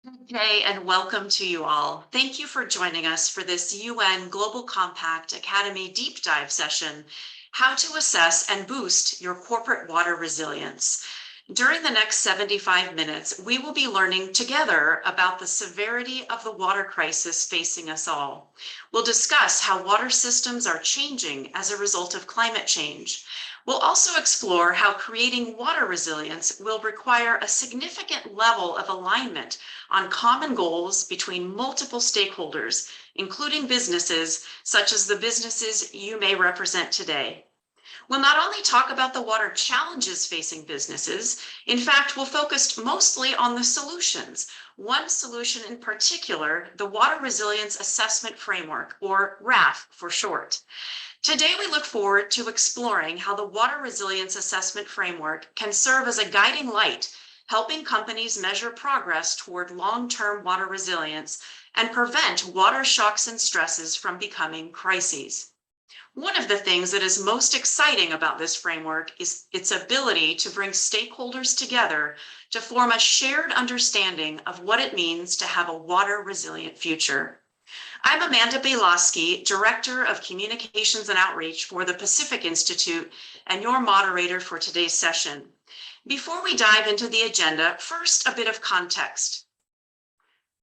Okay, and welcome to you all. Thank you for joining us for this UN Global Compact Academy Deep Dive session, How to Assess and Boost Your Corporate Water Resilience. During the next 75 minutes, we will be learning together about the severity of the water crisis facing us all. We'll discuss how water systems are changing as a result of climate change. We'll also explore how creating water resilience will require a significant level of alignment on common goals between multiple stakeholders, including businesses such as the businesses you may represent today. We'll not only talk about the water challenges facing businesses, in fact, we'll focus mostly on the solutions. One solution in particular, the Water Resilience Assessment Framework, or WRAF for short. Today, we look forward to exploring how the Water Resilience Assessment Framework can serve as a guiding light, helping companies measure progress toward long-term water resilience and prevent water shocks and stresses from becoming crises. One of the things that is most exciting about this framework is its ability to bring stakeholders together to form a shared understanding of what it means to have a water resilient future. I'm Amanda Belaski, Director of Communications and Outreach for the Pacific Institute and your moderator for today's session. Before we dive into the agenda, first a bit of context.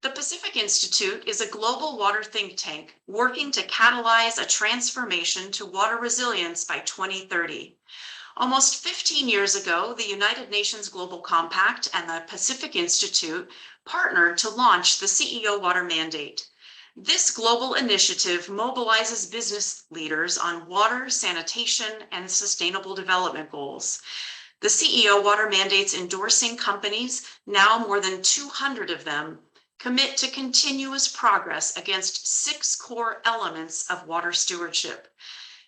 The Pacific Institute is a global water think tank working to catalyze a transformation to water resilience by 2030. Almost 15 years ago, the United Nations Global Compact and the Pacific Institute partnered to launch the CEO Water Mandate. This global initiative mobilizes business leaders on water, sanitation, and sustainable development goals. The CEO Water Mandate's endorsing companies, now more than 200 of them, commit to continuous progress against 6 core elements of water stewardship.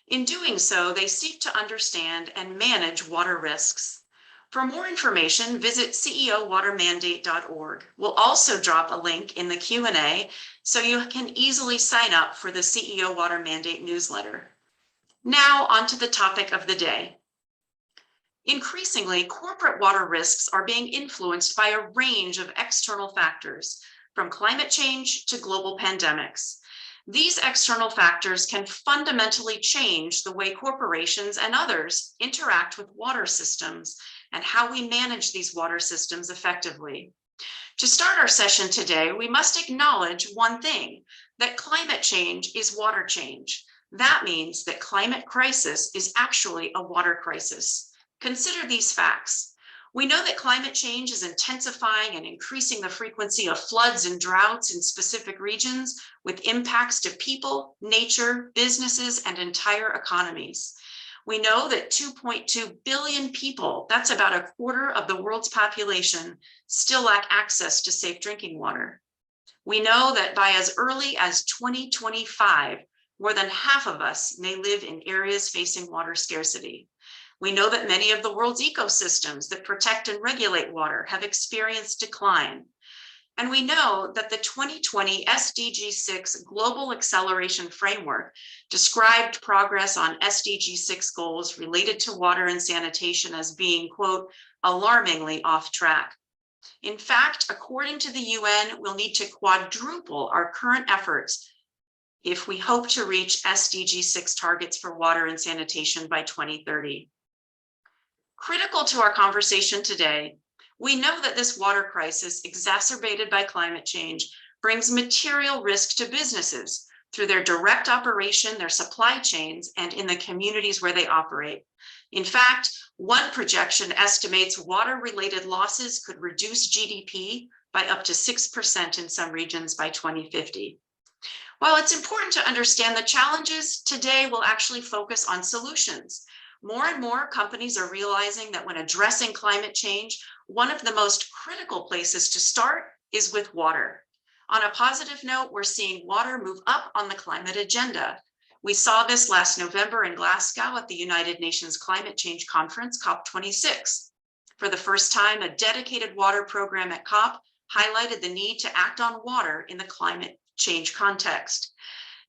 In doing so, they seek to understand and manage water risks. For more information, visit ceowatermandate.org. We'll also drop a link in the Q&A so you can easily sign up for the CEO Water Mandate newsletter. Now, on to the topic of the day. Increasingly, corporate water risks are being influenced by a range of external factors, from climate change to global pandemics. These external factors can fundamentally change the way corporations and others interact with water systems and how we manage these water systems effectively. To start our session today, we must acknowledge one thing, that climate change is water change. That means that climate crisis is actually a water crisis. Consider these facts. We know that climate change is intensifying and increasing the frequency of floods and droughts in specific regions with impacts to people, nature, businesses, and entire economies. We know that 2.2 billion people, that's about a quarter of the world's population, still lack access to safe drinking water. We know that by as early as 2025, more than half of us may live in areas facing water scarcity. We know that many of the world's ecosystems that protect and regulate water have experienced decline. And we know that the 2020 SDG 6 Global Acceleration Framework described progress on SDG 6 goals related to water and sanitation as being, quote, alarmingly off track. In fact, according to the UN, we'll need to quadruple our current efforts if we hope to reach SDG 6 targets for water and sanitation by 2030. Critical to our conversation today, we know that this water crisis, exacerbated by climate change, brings material risk to businesses through their direct operation, their supply chains, and in the communities where they operate. In fact, one projection estimates water-related losses could reduce GDP by up to 6% in some regions by 2050. While it's important to understand the challenges, today we'll actually focus on solutions. More and more companies are realizing that when addressing climate change, one of the most critical places to start is with water. On a positive note, we're seeing water move up on the climate agenda. We saw this last November in Glasgow at the United Nations Climate Change Conference, COP26. For the first time, a dedicated water program at COP highlighted the need to act on water in the climate change context.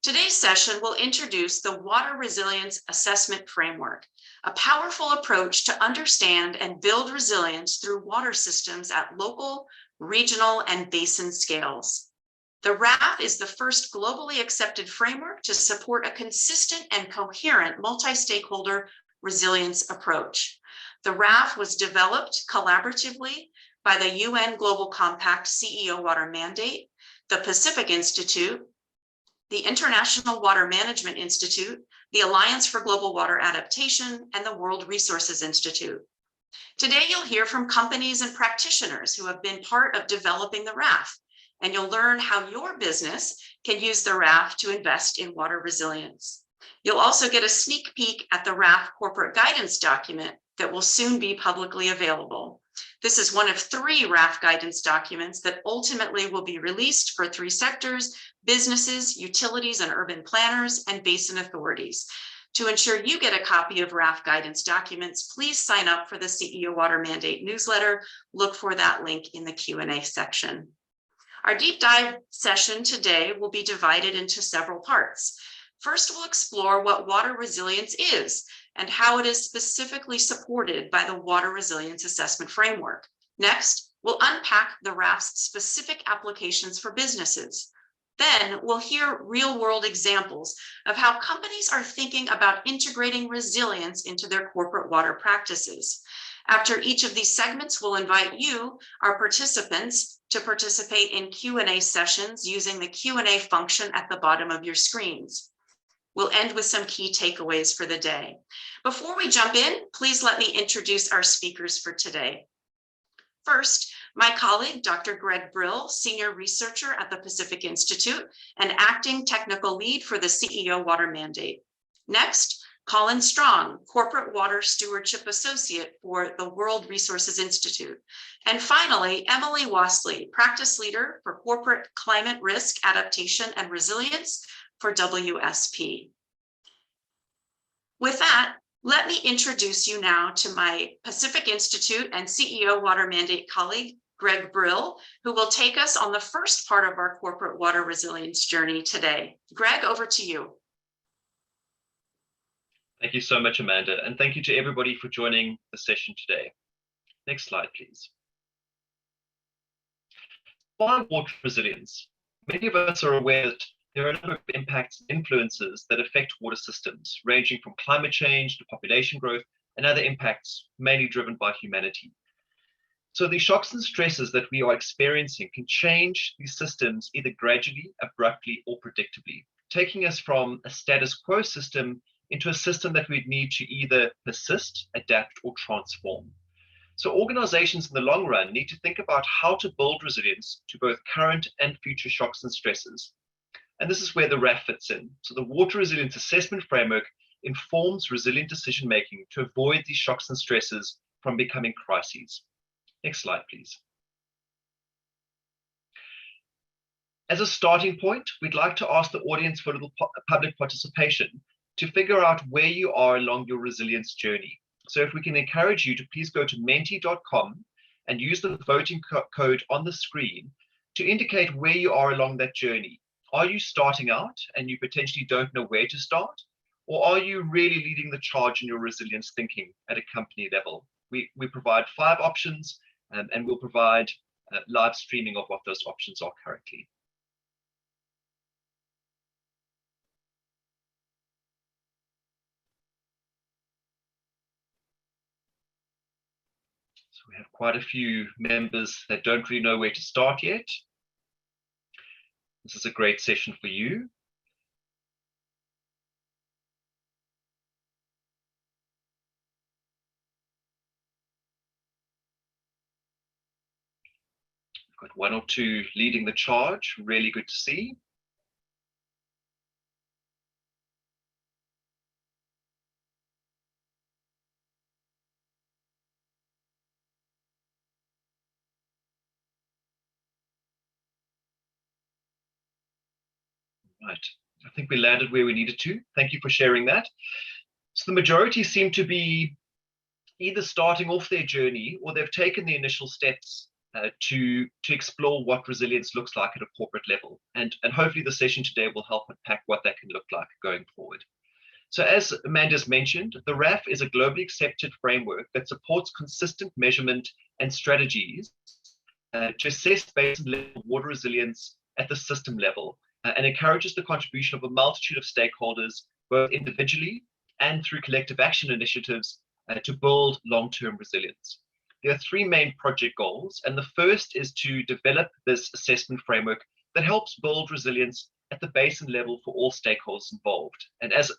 Today's session will introduce the Water Resilience Assessment Framework, a powerful approach to understand and build resilience through water systems at local, regional, and basin scales. The WRAF is the first globally accepted framework to support a consistent and coherent multi-stakeholder resilience approach. The WRAF was developed collaboratively by the UN Global Compact CEO Water Mandate, the Pacific Institute, the International Water Management Institute, the Alliance for Global Water Adaptation, and the World Resources Institute. Today, you'll hear from companies and practitioners who have been part of developing the WRAF, and you'll learn how your business can use the WRAF to invest in water resilience. You'll also get a sneak peek at the WRAF corporate guidance document that will soon be publicly available. This is one of 3 WRAF guidance documents that ultimately will be released for 3 sectors: businesses, utilities and urban planners, and basin authorities. To ensure you get a copy of WRAF guidance documents, please sign up for the CEO Water Mandate newsletter. Look for that link in the Q&A section. Our deep dive session today will be divided into several parts. First, we'll explore what water resilience is and how it is specifically supported by the Water Resilience Assessment Framework. Next, we'll unpack the WRAF's specific applications for businesses. Then we'll hear real-world examples of how companies are thinking about integrating resilience into their corporate water practices. After each of these segments, we'll invite you, our participants, to participate in Q&A sessions using the Q&A function at the bottom of your screens. We'll end with some key takeaways for the day. Before we jump in, please let me introduce our speakers for today. First, my colleague, Dr. Greg Brill, Senior Researcher at the Pacific Institute and Acting Technical Lead for the CEO Water Mandate. Next, Colin Strong, Corporate Water Stewardship Associate for the World Resources Institute. And finally, Emily Wassley, Practice Leader for Corporate Climate Risk Adaptation and Resilience for WSP. With that, let me introduce you now to my Pacific Institute and CEO Water Mandate colleague, Greg Brill, who will take us on the first part of our corporate water resilience journey today. Greg, over to you. Thank you so much, Amanda, and thank you to everybody for joining the session today. Next slide, please. Why water resilience? Many of us are aware that there are a number of impacts and influences that affect water systems, ranging from climate change to population growth and other impacts, mainly driven by humanity. So the shocks and stresses that we are experiencing can change these systems either gradually, abruptly, or predictably, taking us from a status quo system into a system that we'd need to either persist, adapt, or transform. So organizations in the long run need to think about how to build resilience to both current and future shocks and stresses. And this is where the WRAF fits in. So the Water Resilience Assessment Framework informs resilient decision-making to avoid these shocks and stresses from becoming crises. Next slide, please. As a starting point, we'd like to ask the audience for a little public participation to figure out where you are along your resilience journey. So if we can encourage you to please go to menti.com and use the voting code on the screen to indicate where you are along that journey. Are you starting out and you potentially don't know where to start? Or are you really leading the charge in your resilience thinking at a company level? We provide 5 options and we'll provide live streaming of what those options are currently. So we have quite a few members that don't really know where to start yet. This is a great session for you. We've got 1 or 2 leading the charge. Really good to see. Right, I think we landed where we needed to. Thank you for sharing that. So the majority seem to be either starting off their journey or they've taken the initial steps to explore what resilience looks like at a corporate level. And hopefully the session today will help unpack what that can look like going forward. So as Amanda's mentioned, the WRAF is a globally accepted framework that supports consistent measurement and strategies to assess basin level water resilience at the system level and encourages the contribution of a multitude of stakeholders, both individually and through collective action initiatives to build long-term resilience. There are three main project goals, and the first is to develop this assessment framework that helps build resilience at the basin level for all stakeholders involved. And as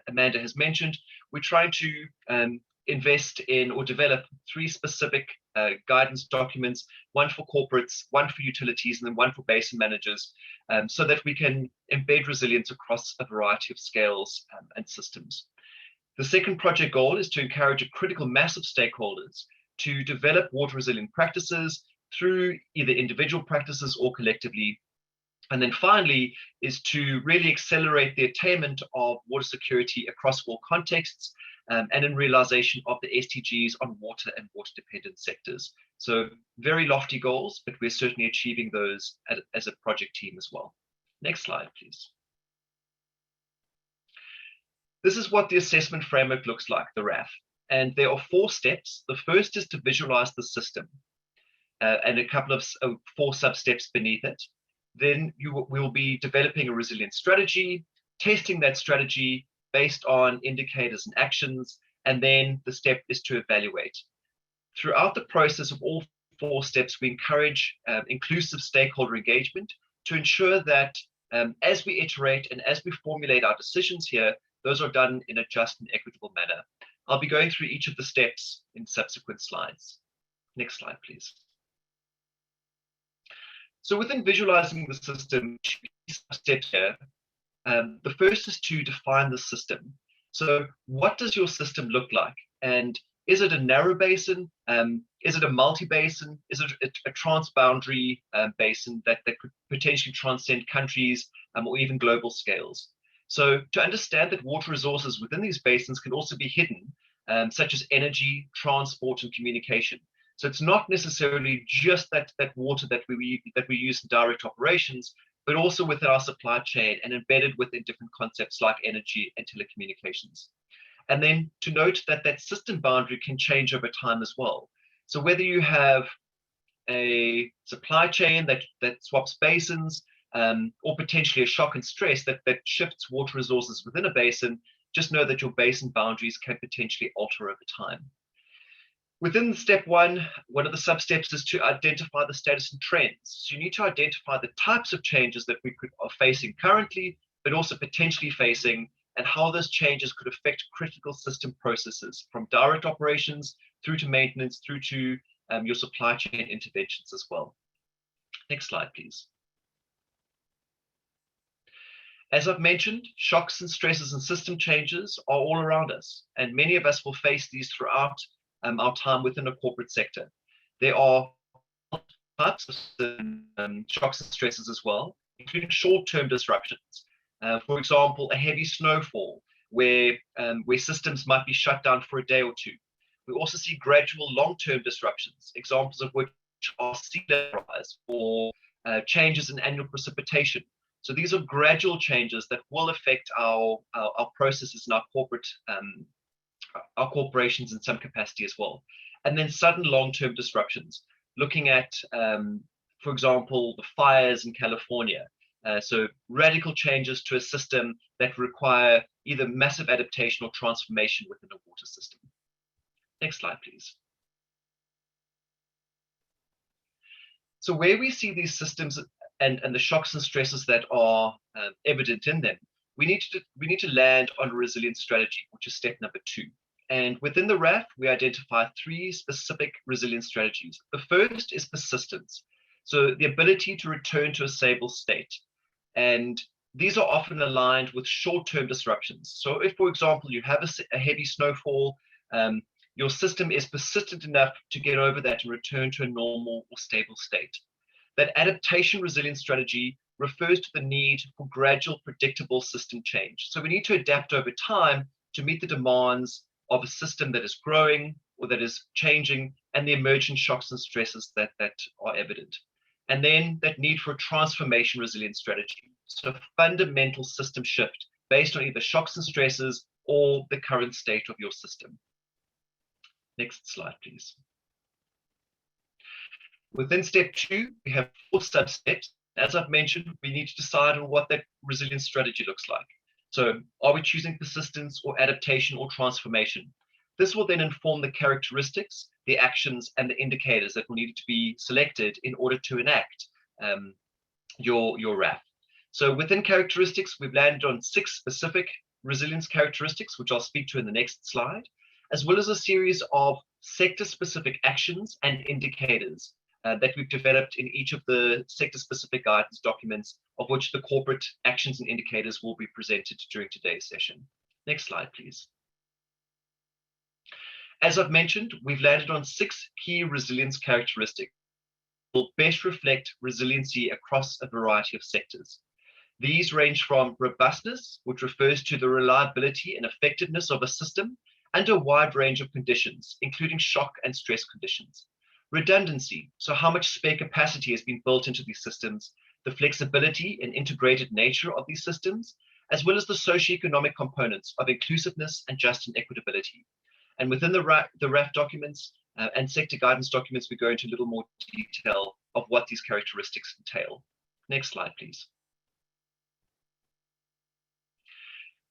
Amanda has mentioned, we're trying to invest in or develop three specific guidance documents, one for corporates, one for utilities, and then one for basin managers, so that we can embed resilience across a variety of scales and systems. The second project goal is to encourage a critical mass of stakeholders to develop water resilient practices through either individual practices or collectively. And then finally is to really accelerate the attainment of water security across all contexts and in realization of the SDGs on water and water dependent sectors. So very lofty goals, but we're certainly achieving those as a project team as well. Next slide, please. This is what the assessment framework looks like, the WRAF. And there are 4 steps. The first is to visualize the system and a couple of 4 sub-steps beneath it. Then we'll be developing a resilience strategy, testing that strategy based on indicators and actions, and then the step is to evaluate. Throughout the process of all 4 steps, we encourage inclusive stakeholder engagement to ensure that as we iterate and as we formulate our decisions here, those are done in a just and equitable manner. I'll be going through each of the steps in subsequent slides. Next slide, please. So within visualizing the system, steps here, the first is to define the system. So what does your system look like? And is it a narrow basin? Is it a multi-basin? Is it a transboundary basin that could potentially transcend countries or even global scales? So to understand that water resources within these basins can also be hidden, such as energy, transport, and communication. So it's not necessarily just that water that we use in direct operations, but also within our supply chain and embedded within different concepts like energy and telecommunications. And then to note that system boundary can change over time as well. So whether you have a supply chain that swaps basins, or potentially a shock and stress that shifts water resources within a basin, just know that your basin boundaries can potentially alter over time. Within step one of the sub-steps is to identify the status and trends. So you need to identify the types of changes that we are facing currently, but also potentially facing, and how those changes could affect critical system processes from direct operations through to maintenance, through to your supply chain interventions as well. Next slide, please. As I've mentioned, shocks and stresses and system changes are all around us, and many of us will face these throughout our time within a corporate sector. There are types of shocks and stresses as well, including short-term disruptions. For example, a heavy snowfall where systems might be shut down for a day or two. We also see gradual long-term disruptions, examples of which are sea level rise or changes in annual precipitation. So these are gradual changes that will affect our processes and our corporations in some capacity as well. And then sudden long-term disruptions, looking at, for example, the fires in California. So radical changes to a system that require either massive adaptation or transformation within a water system. Next slide, please. So where we see these systems and the shocks and stresses that are evident in them, we need to land on a resilience strategy, which is step number 2. And within the WRAF, we identify 3 specific resilience strategies. The first is persistence. So the ability to return to a stable state. And these are often aligned with short-term disruptions. So if, for example, you have a heavy snowfall, your system is persistent enough to get over that and return to a normal or stable state. That adaptation resilience strategy refers to the need for gradual, predictable system change. So we need to adapt over time to meet the demands of a system that is growing or that is changing and the emergent shocks and stresses that are evident. And then that need for a transformation resilience strategy. So a fundamental system shift based on either shocks and stresses or the current state of your system. Next slide, please. Within step 2, we have 4 sub-steps. As I've mentioned, we need to decide on what that resilience strategy looks like. So are we choosing persistence or adaptation or transformation? This will then inform the characteristics, the actions, and the indicators that will need to be selected in order to enact your RAF. So within characteristics, we've landed on 6 specific resilience characteristics, which I'll speak to in the next slide, as well as a series of sector-specific actions and indicators that we've developed in each of the sector-specific guidance documents, of which the corporate actions and indicators will be presented during today's session. Next slide, please. As I've mentioned, we've landed on 6 key resilience characteristics that will best reflect resiliency across a variety of sectors. These range from robustness, which refers to the reliability and effectiveness of a system under a wide range of conditions, including shock and stress conditions. Redundancy, so how much spare capacity has been built into these systems, the flexibility and integrated nature of these systems, as well as the socioeconomic components of inclusiveness and just and equitability. And within the RAF documents and sector guidance documents, we go into a little more detail of what these characteristics entail. Next slide, please.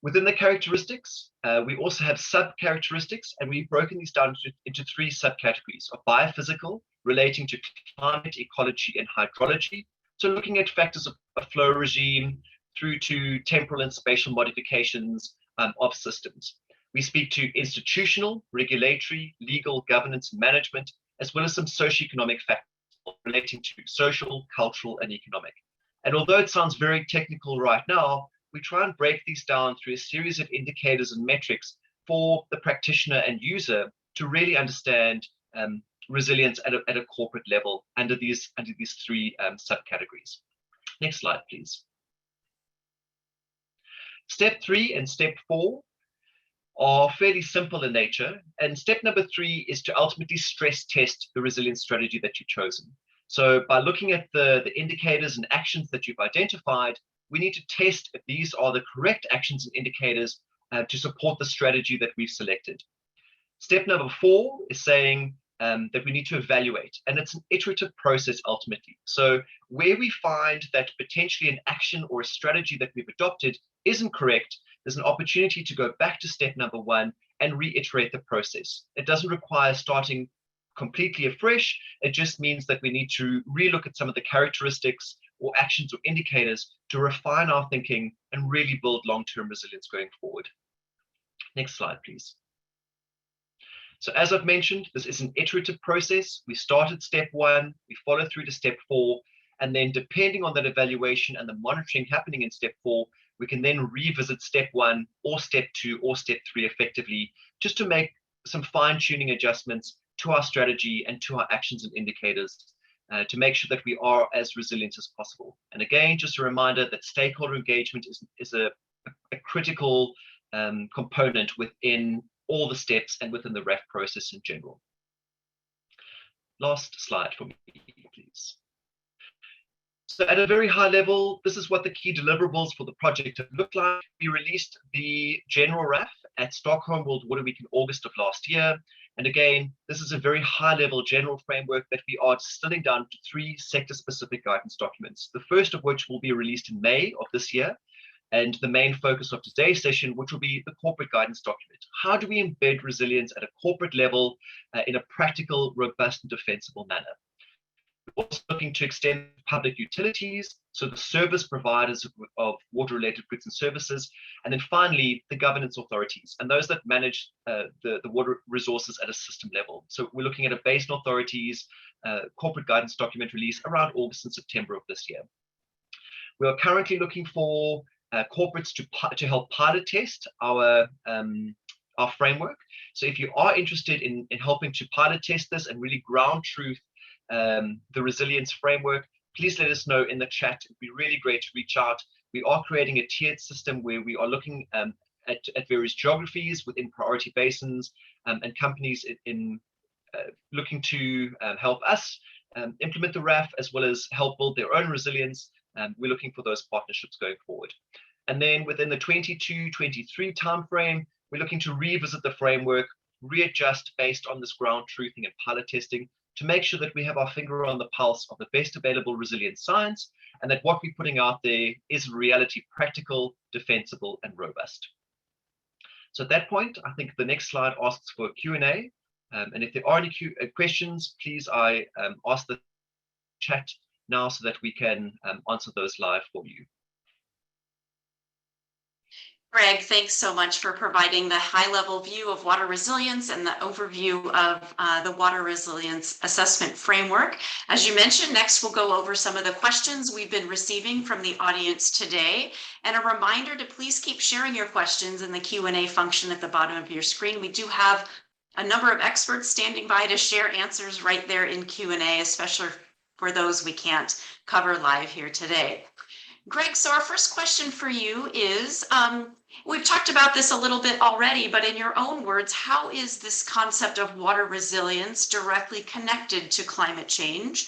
Within the characteristics, we also have sub-characteristics, and we've broken these down into 3 subcategories of biophysical, relating to climate, ecology, and hydrology. So looking at factors of a flow regime through to temporal and spatial modifications of systems. We speak to institutional, regulatory, legal, governance, management, as well as some socioeconomic factors relating to social, cultural, and economic. And although it sounds very technical right now, we try and break these down through a series of indicators and metrics for the practitioner and user to really understand resilience at a corporate level under these 3 subcategories. Next slide, please. Step 3 and step 4 are fairly simple in nature, and step number 3 is to ultimately stress test the resilience strategy that you've chosen. So by looking at the indicators and actions that you've identified, we need to test if these are the correct actions and indicators to support the strategy that we've selected. Step number 4 is saying that we need to evaluate, and it's an iterative process ultimately. So where we find that potentially an action or a strategy that we've adopted isn't correct, there's an opportunity to go back to step number 1 and reiterate the process. It doesn't require starting completely afresh. It just means that we need to relook at some of the characteristics or actions or indicators to refine our thinking and really build long-term resilience going forward. Next slide, please. So as I've mentioned, this is an iterative process. We start at step 1, we follow through to step 4, and then depending on that evaluation and the monitoring happening in step 4, we can then revisit step 1 or step 2 or step 3 effectively, just to make some fine-tuning adjustments to our strategy and to our actions and indicators to make sure that we are as resilient as possible. And again, just a reminder that stakeholder engagement is a critical component within all the steps and within the RAF process in general. Last slide for me, please. So at a very high level, this is what the key deliverables for the project have looked like. We released the general RAF at Stockholm World Water Week in August of last year. And again, this is a very high-level general framework that we are distilling down to 3 sector-specific guidance documents, the first of which will be released in May of this year, and the main focus of today's session, which will be the corporate guidance document. How do we embed resilience at a corporate level in a practical, robust, and defensible manner? We're also looking to extend public utilities, so the service providers of water-related goods and services, and then finally, the governance authorities, and those that manage the water resources at a system level. So we're looking at a basin authorities corporate guidance document release around August and September of this year. We are currently looking for corporates to help pilot test our framework. So if you are interested in helping to pilot test this and really ground truth the resilience framework, please let us know in the chat. It'd be really great to reach out. We are creating a tiered system where we are looking at various geographies within priority basins and companies in looking to help us implement the RAF as well as help build their own resilience. We're looking for those partnerships going forward. And then within the 22-23 timeframe, we're looking to revisit the framework, readjust based on this ground truthing and pilot testing to make sure that we have our finger on the pulse of the best available resilience science, and that what we're putting out there is in reality practical, defensible, and robust. So at that point, I think the next slide asks for a Q&A. And if there are any questions, please ask the chat now so that we can answer those live for you. Greg, thanks so much for providing the high-level view of water resilience and the overview of the water resilience assessment framework. As you mentioned, next we'll go over some of the questions we've been receiving from the audience today. And a reminder to please keep sharing your questions in the Q&A function at the bottom of your screen. We do have a number of experts standing by to share answers right there in Q&A, especially for those we can't cover live here today. Greg, so our first question for you is, we've talked about this a little bit already, but in your own words, how is this concept of water resilience directly connected to climate change?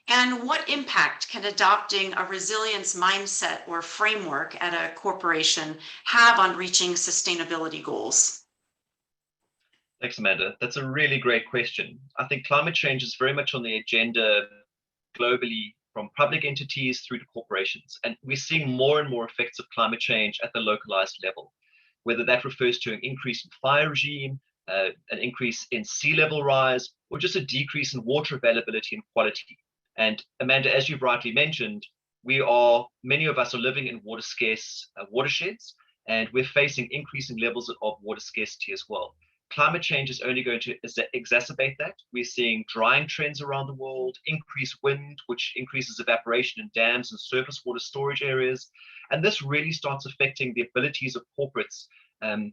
And what impact can adopting a resilience mindset or framework at a corporation have on reaching sustainability goals? Thanks, Amanda. That's a really great question. I think climate change is very much on the agenda globally, from public entities through to corporations. And we're seeing more and more effects of climate change at the localized level, whether that refers to an increase in fire regime, an increase in sea level rise, or just a decrease in water availability and quality. And Amanda, as you've rightly mentioned, many of us are living in water scarce watersheds, and we're facing increasing levels of water scarcity as well. Climate change is only going to exacerbate that. We're seeing drying trends around the world, increased wind, which increases evaporation in dams and surface water storage areas. And this really starts affecting the abilities of corporates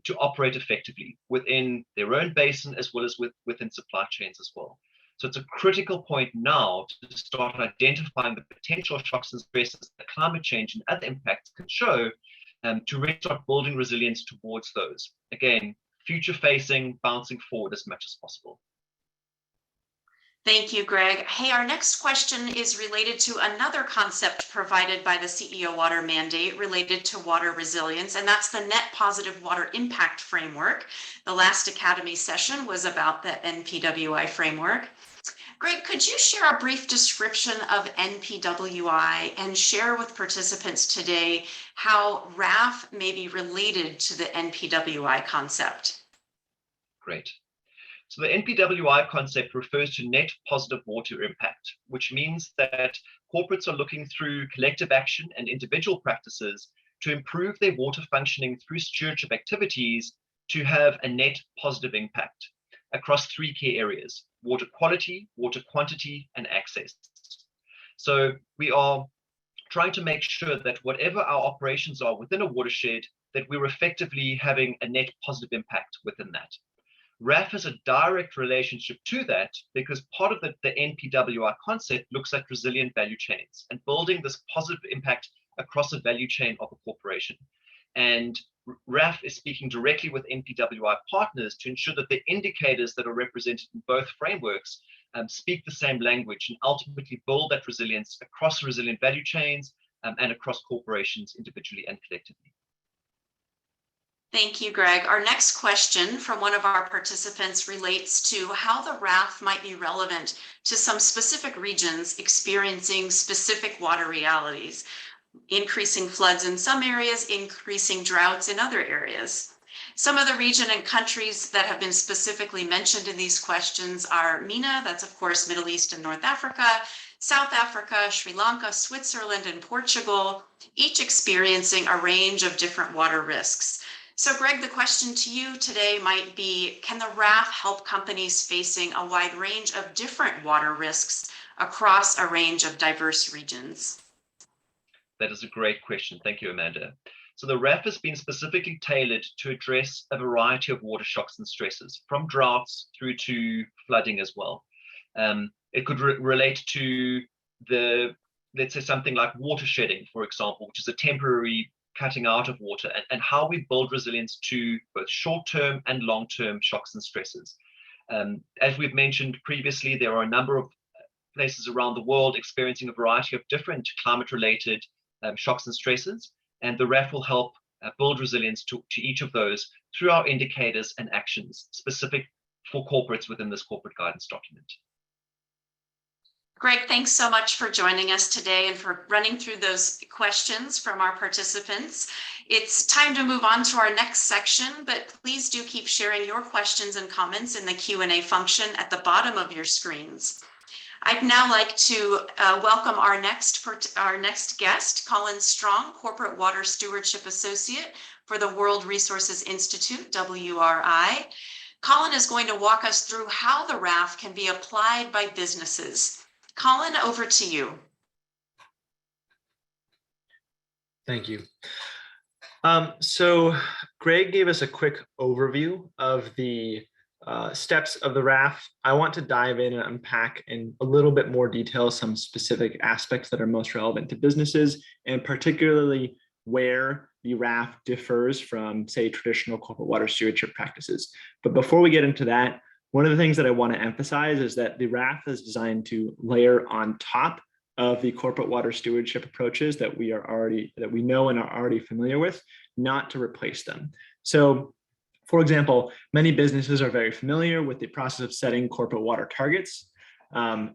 to operate effectively within their own basin, as well as within supply chains as well. So it's a critical point now to start identifying the potential shocks and stresses that climate change and other impacts can show, to really start building resilience towards those. Again, future-facing, bouncing forward as much as possible. Thank you, Greg. Hey, our next question is related to another concept provided by the CEO Water Mandate related to water resilience, and that's the Net Positive Water Impact Framework. The last Academy session was about the NPWI framework. Greg, could you share a brief description of NPWI and share with participants today how WRAF may be related to the NPWI concept? Great. So the NPWI concept refers to net positive water impact, which means that corporates are looking through collective action and individual practices to improve their water functioning through stewardship activities to have a net positive impact across three key areas: water quality, water quantity, and access. So we are trying to make sure that whatever our operations are within a watershed, that we're effectively having a net positive impact within that. WRAF has a direct relationship to that because part of the NPWI concept looks at resilient value chains and building this positive impact across a value chain of a corporation. And WRAF is speaking directly with NPWI partners to ensure that the indicators that are represented in both frameworks speak the same language and ultimately build that resilience across resilient value chains and across corporations individually and collectively. Thank you, Greg. Our next question from one of our participants relates to how the WRAF might be relevant to some specific regions experiencing specific water realities, increasing floods in some areas, increasing droughts in other areas. Some of the region and countries that have been specifically mentioned in these questions are MENA, that's of course Middle East and North Africa, South Africa, Sri Lanka, Switzerland, and Portugal, each experiencing a range of different water risks. So Greg, the question to you today might be, can the WRAF help companies facing a wide range of different water risks across a range of diverse regions? That is a great question. Thank you, Amanda. So the WRAF has been specifically tailored to address a variety of water shocks and stresses, from droughts through to flooding as well. It could relate to let's say something like water shedding, for example, which is a temporary cutting out of water, and how we build resilience to both short-term and long-term shocks and stresses. As we've mentioned previously, there are a number of places around the world experiencing a variety of different climate-related shocks and stresses, and the WRAF will help build resilience to each of those through our indicators and actions specific for corporates within this corporate guidance document. Greg, thanks so much for joining us today and for running through those questions from our participants. It's time to move on to our next section, but please do keep sharing your questions and comments in the Q&A function at the bottom of your screens. I'd now like to welcome our next guest, Colin Strong, Corporate Water Stewardship Associate for the World Resources Institute, WRI. Colin is going to walk us through how the WRAF can be applied by businesses. Colin, over to you. Thank you. So Greg gave us a quick overview of the steps of the WRAF. I want to dive in and unpack in a little bit more detail some specific aspects that are most relevant to businesses, and particularly where the WRAF differs from, say, traditional corporate water stewardship practices. But before we get into that, one of the things that I want to emphasize is that the WRAF is designed to layer on top of the corporate water stewardship approaches that we know and are already familiar with, not to replace them. So, for example, many businesses are very familiar with the process of setting corporate water targets.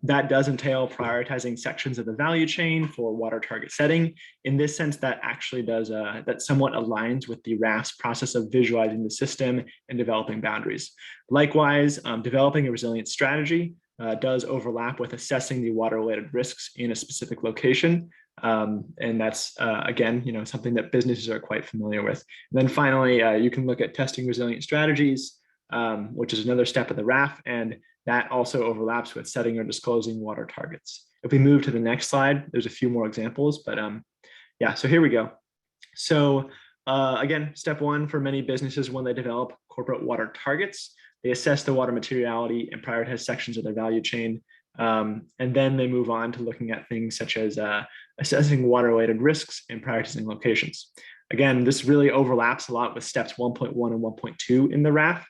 That does entail prioritizing sections of the value chain for water target setting. In this sense, that actually does that somewhat aligns with the WRAF's process of visualizing the system and developing boundaries. Likewise, developing a resilient strategy does overlap with assessing the water-related risks in a specific location. And that's, again, something that businesses are quite familiar with. And then finally, you can look at testing resilient strategies, which is another step of the WRAF, and that also overlaps with setting or disclosing water targets. If we move to the next slide, there's a few more examples, but yeah, so here we go. So again, step one for many businesses when they develop corporate water targets, they assess the water materiality and prioritize sections of their value chain. And then they move on to looking at things such as assessing water-related risks and prioritizing locations. Again, this really overlaps a lot with steps 1.1 and 1.2 in the WRAF,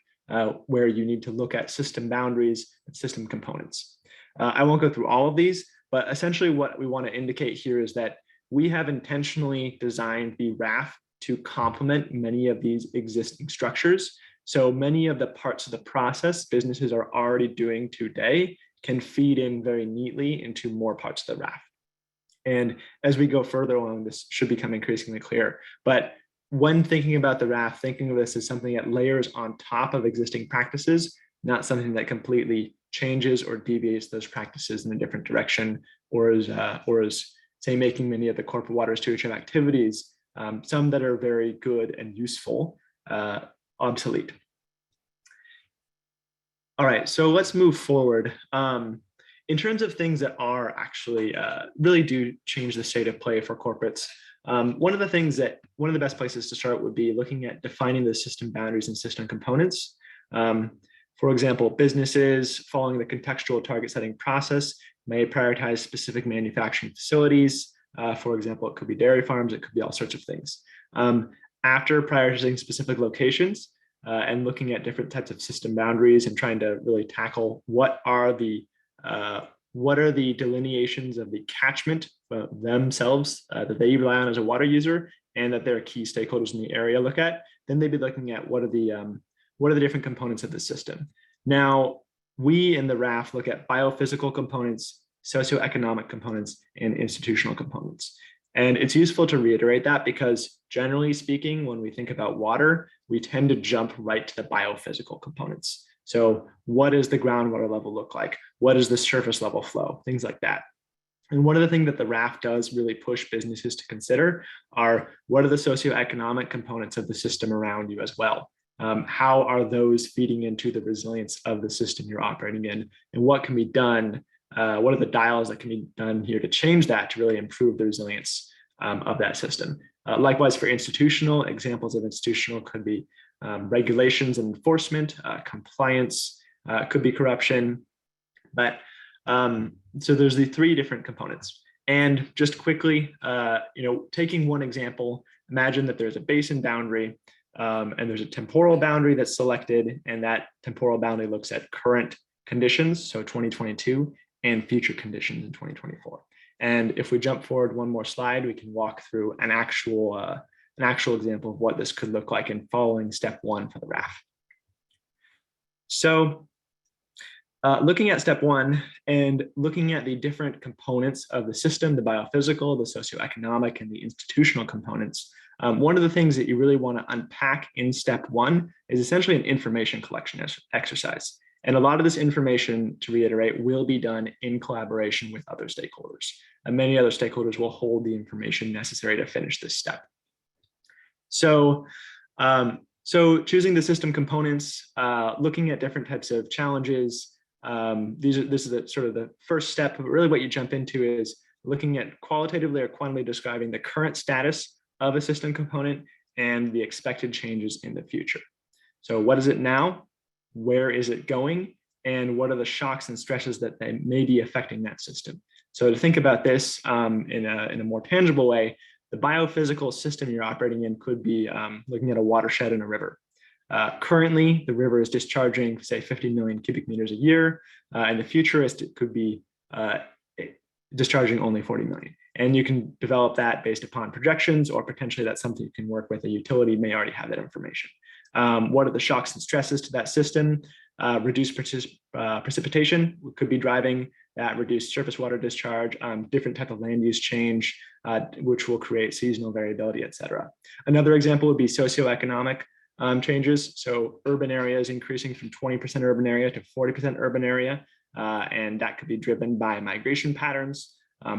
where you need to look at system boundaries and system components. I won't go through all of these, but essentially what we want to indicate here is that we have intentionally designed the WRAF to complement many of these existing structures. So many of the parts of the process businesses are already doing today can feed in very neatly into more parts of the WRAF. And as we go further along, this should become increasingly clear. But when thinking about the WRAF, thinking of this as something that layers on top of existing practices, not something that completely changes or deviates those practices in a different direction, or is say, making many of the corporate water stewardship activities, some that are very good and useful, obsolete. All right, so let's move forward. In terms of things that are actually really do change the state of play for corporates, one of the best places to start would be looking at defining the system boundaries and system components. For example, businesses following the contextual target setting process may prioritize specific manufacturing facilities. For example, it could be dairy farms, it could be all sorts of things. After prioritizing specific locations and looking at different types of system boundaries and trying to really tackle what are the delineations of the catchment themselves that they rely on as a water user and that their key stakeholders in the area look at, then they'd be looking at what are the different components of the system. Now, we in the WRAF look at biophysical components, socioeconomic components, and institutional components. And it's useful to reiterate that because generally speaking, when we think about water, we tend to jump right to the biophysical components. So what does the groundwater level look like? What is the surface level flow? Things like that. And one of the things that the WRAF does really push businesses to consider are what are the socioeconomic components of the system around you as well? How are those feeding into the resilience of the system you're operating in? And what can be done? What are the dials that can be done here to change that to really improve the resilience of that system? Likewise, for institutional, examples of institutional could be regulations and enforcement, compliance, could be corruption. But so there's the three different components. And just quickly, taking one example, imagine that there's a basin boundary and there's a temporal boundary that's selected, and that temporal boundary looks at current conditions, so 2022, and future conditions in 2024. And if we jump forward one more slide, we can walk through an actual example of what this could look like in following step one for the WRAF. So Looking at step one and looking at the different components of the system, the biophysical, the socioeconomic, and the institutional components, one of the things that you really want to unpack in step one is essentially an information collection exercise. And a lot of this information, to reiterate, will be done in collaboration with other stakeholders. And many other stakeholders will hold the information necessary to finish this step. So choosing the system components, looking at different types of challenges, this is the first step. But really what you jump into is looking at qualitatively or quantitatively describing the current status of a system component and the expected changes in the future. So what is it now? Where is it going? And what are the shocks and stresses that they may be affecting that system? So to think about this in a more tangible way, the biophysical system you're operating in could be looking at a watershed in a river. Currently, the river is discharging, say, 50 million cubic meters a year. In the futurist, it could be discharging only 40 million. And you can develop that based upon projections, or potentially that's something you can work with. A utility may already have that information. What are the shocks and stresses to that system? Reduced precipitation could be driving that, reduced surface water discharge, different type of land use change, which will create seasonal variability, et cetera. Another example would be socioeconomic changes. So urban areas increasing from 20% urban area to 40% urban area, and that could be driven by migration patterns.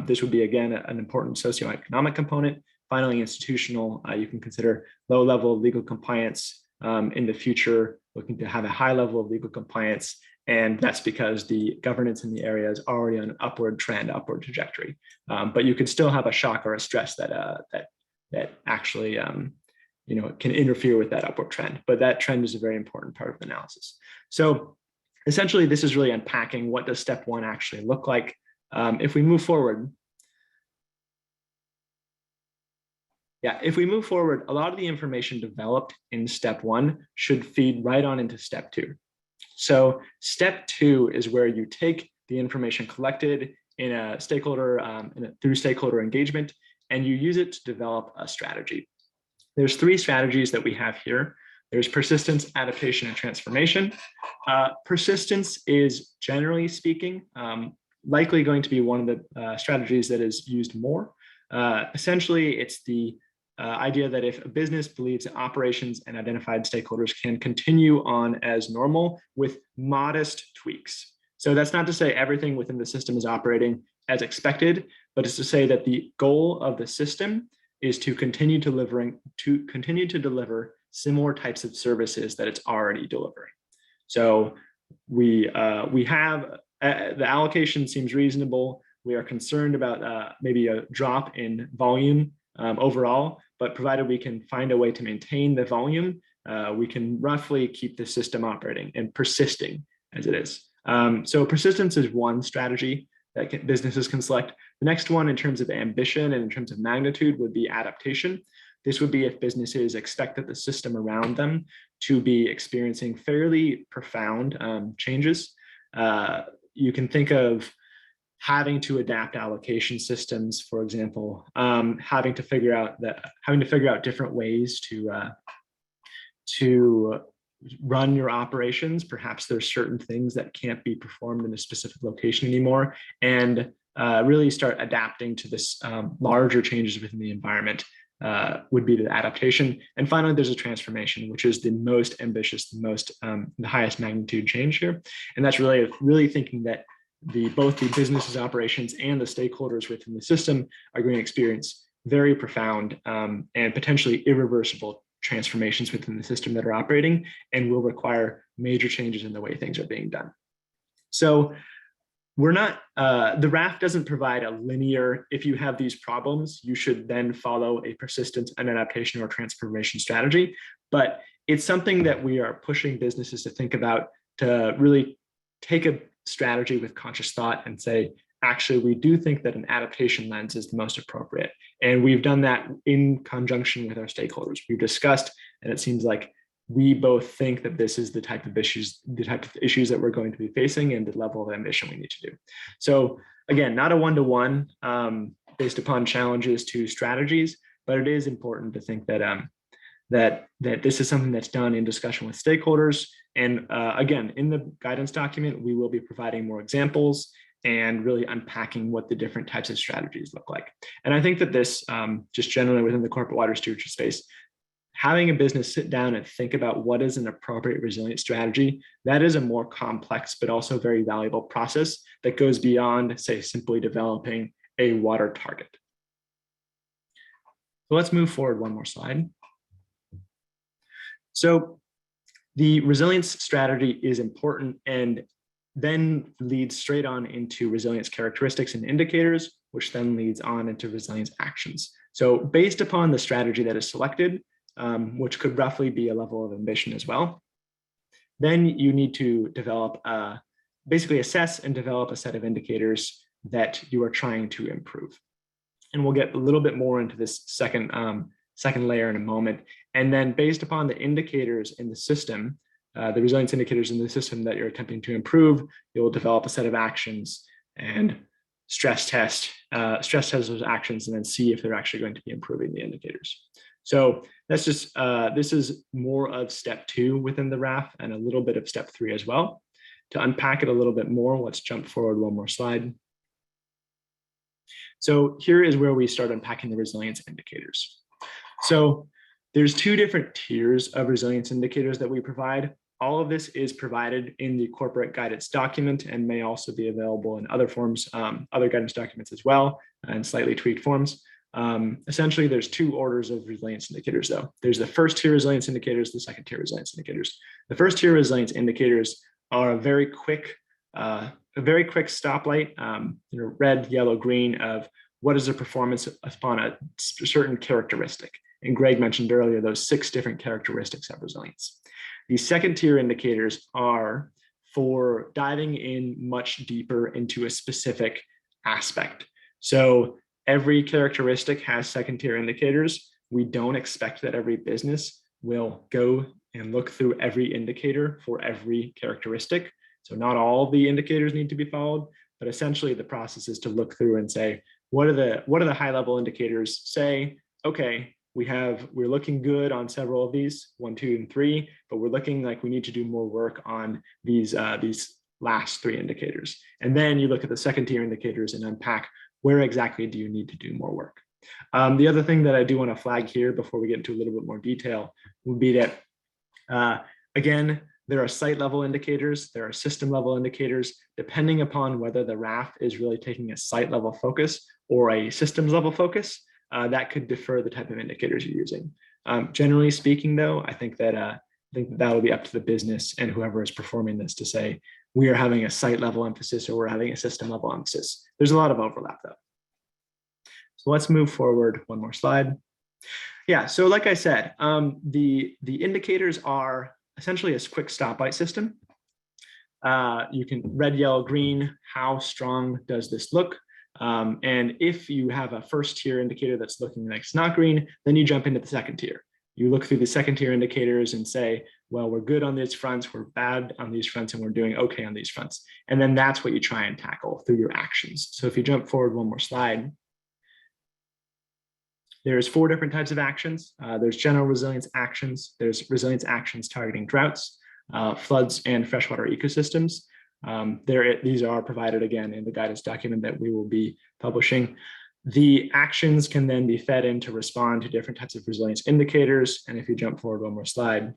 This would be, again, an important socioeconomic component. Finally, institutional, you can consider low level of legal compliance in the future, looking to have a high level of legal compliance. And that's because the governance in the area is already on an upward trend, upward trajectory. But you could still have a shock or a stress that actually can interfere with that upward trend. But that trend is a very important part of the analysis. So essentially, this is really unpacking what does step one actually look like. If we move forward, a lot of the information developed in step one should feed right on into step two. So step two is where you take the information collected in a stakeholder, through stakeholder engagement, and you use it to develop a strategy. There's three strategies that we have here. There's persistence, adaptation, and transformation. Persistence is, generally speaking, likely going to be one of the strategies that is used more. Essentially, it's the idea that if a business believes that operations and identified stakeholders can continue on as normal with modest tweaks. So that's not to say everything within the system is operating as expected, but it's to say that the goal of the system is to continue to deliver similar types of services that it's already delivering. So we have the allocation seems reasonable. We are concerned about maybe a drop in volume overall, but provided we can find a way to maintain the volume, we can roughly keep the system operating and persisting as it is. So persistence is one strategy that businesses can select. The next one, in terms of ambition and in terms of magnitude, would be adaptation. This would be if businesses expect that the system around them to be experiencing fairly profound changes. You can think of having to adapt allocation systems, for example, having to figure out different ways to run your operations. Perhaps there's certain things that can't be performed in a specific location anymore, and really start adapting to this larger changes within the environment would be the adaptation. And finally, there's a transformation, which is the most ambitious, the highest magnitude change here. And that's really thinking that both the business's operations and the stakeholders within the system are going to experience very profound and potentially irreversible transformations within the system that are operating, and will require major changes in the way things are being done. So we're not, the WRAF doesn't provide a linear, if you have these problems, you should then follow a persistence and adaptation or transformation strategy. But it's something that we are pushing businesses to think about, to really take a strategy with conscious thought and say, actually, we do think that an adaptation lens is the most appropriate. And we've done that in conjunction with our stakeholders. We've discussed, and it seems like we both think that this is the type of issues that we're going to be facing and the level of ambition we need to do. So again, not a one-to-one based upon challenges to strategies, but it is important to think that that this is something that's done in discussion with stakeholders, And again, in the guidance document, we will be providing more examples and really unpacking what the different types of strategies look like. And I think that this, just generally within the corporate water stewardship space, having a business sit down and think about what is an appropriate resilient strategy, that is a more complex but also very valuable process that goes beyond, say, simply developing a water target. So let's move forward one more slide. So the resilience strategy is important and then leads straight on into resilience characteristics and indicators, which then leads on into resilience actions. So based upon the strategy that is selected, which could roughly be a level of ambition as well, then you need to develop, basically assess and develop a set of indicators that you are trying to improve. And we'll get a little bit more into this second layer in a moment. And then based upon the indicators in the system, the resilience indicators in the system that you're attempting to improve, you'll develop a set of actions and stress test those actions and then see if they're actually going to be improving the indicators. So that's just, this is more of step 2 within the WRAF and a little bit of step 3 as well. To unpack it a little bit more, let's jump forward one more slide. So here is where we start unpacking the resilience indicators. So there's 2 different tiers of resilience indicators that we provide. All of this is provided in the corporate guidance document and may also be available in other forms, other guidance documents as well, and slightly tweaked forms. Essentially, there's 2 orders of resilience indicators, though. There's the first tier resilience indicators, the second tier resilience indicators. The first tier resilience indicators are a very quick stoplight, red, yellow, green of what is the performance upon a certain characteristic. And Greg mentioned earlier those 6 different characteristics of resilience. The second tier indicators are for diving in much deeper into a specific aspect. So every characteristic has second tier indicators. We don't expect that every business will go and look through every indicator for every characteristic. So not all the indicators need to be followed, but essentially the process is to look through and say, what are the high level indicators say, okay, we're looking good on several of these, 1, 2, and 3, but we're looking like we need to do more work on these last 3 indicators. And then you look at the second tier indicators and unpack where exactly do you need to do more work. The other thing that I do want to flag here before we get into a little bit more detail would be that, again, there are site level indicators, there are system level indicators, depending upon whether the WRAF is really taking a site level focus or a systems level focus, that could differ the type of indicators you're using. Generally speaking, though, I think that will be up to the business and whoever is performing this to say, we are having a site level emphasis or we're having a system level emphasis. There's a lot of overlap, though. So let's move forward one more slide. Yeah, so like I said, the indicators are essentially a quick stoplight system. You can red, yellow, green, how strong does this look? And if you have a first tier indicator that's looking like it's not green, then you jump into the second tier. You look through the second tier indicators and say, well, we're good on these fronts, we're bad on these fronts, and we're doing okay on these fronts. And then that's what you try and tackle through your actions. So if you jump forward one more slide, there's 4 different types of actions. There's general resilience actions. There's resilience actions targeting droughts, floods, and freshwater ecosystems. These are provided again in the guidance document that we will be publishing. The actions can then be fed in to respond to different types of resilience indicators. And if you jump forward one more slide,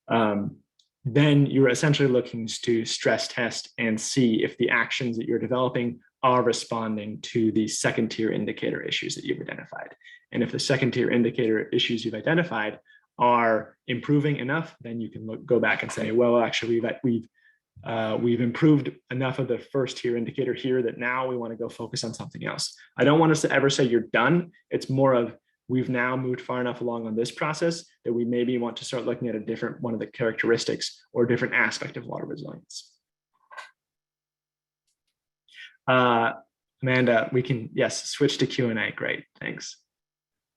then you're essentially looking to stress test and see if the actions that you're developing are responding to the second tier indicator issues that you've identified. And if the second tier indicator issues you've identified are improving enough, then you can go back and say, well, actually, we've improved enough of the first tier indicator here that now we want to go focus on something else. I don't want us to ever say you're done. It's more of we've now moved far enough along on this process that we maybe want to start looking at a different one of the characteristics or a different aspect of water resilience. Amanda, we can, yes, switch to Q&A. Great, thanks.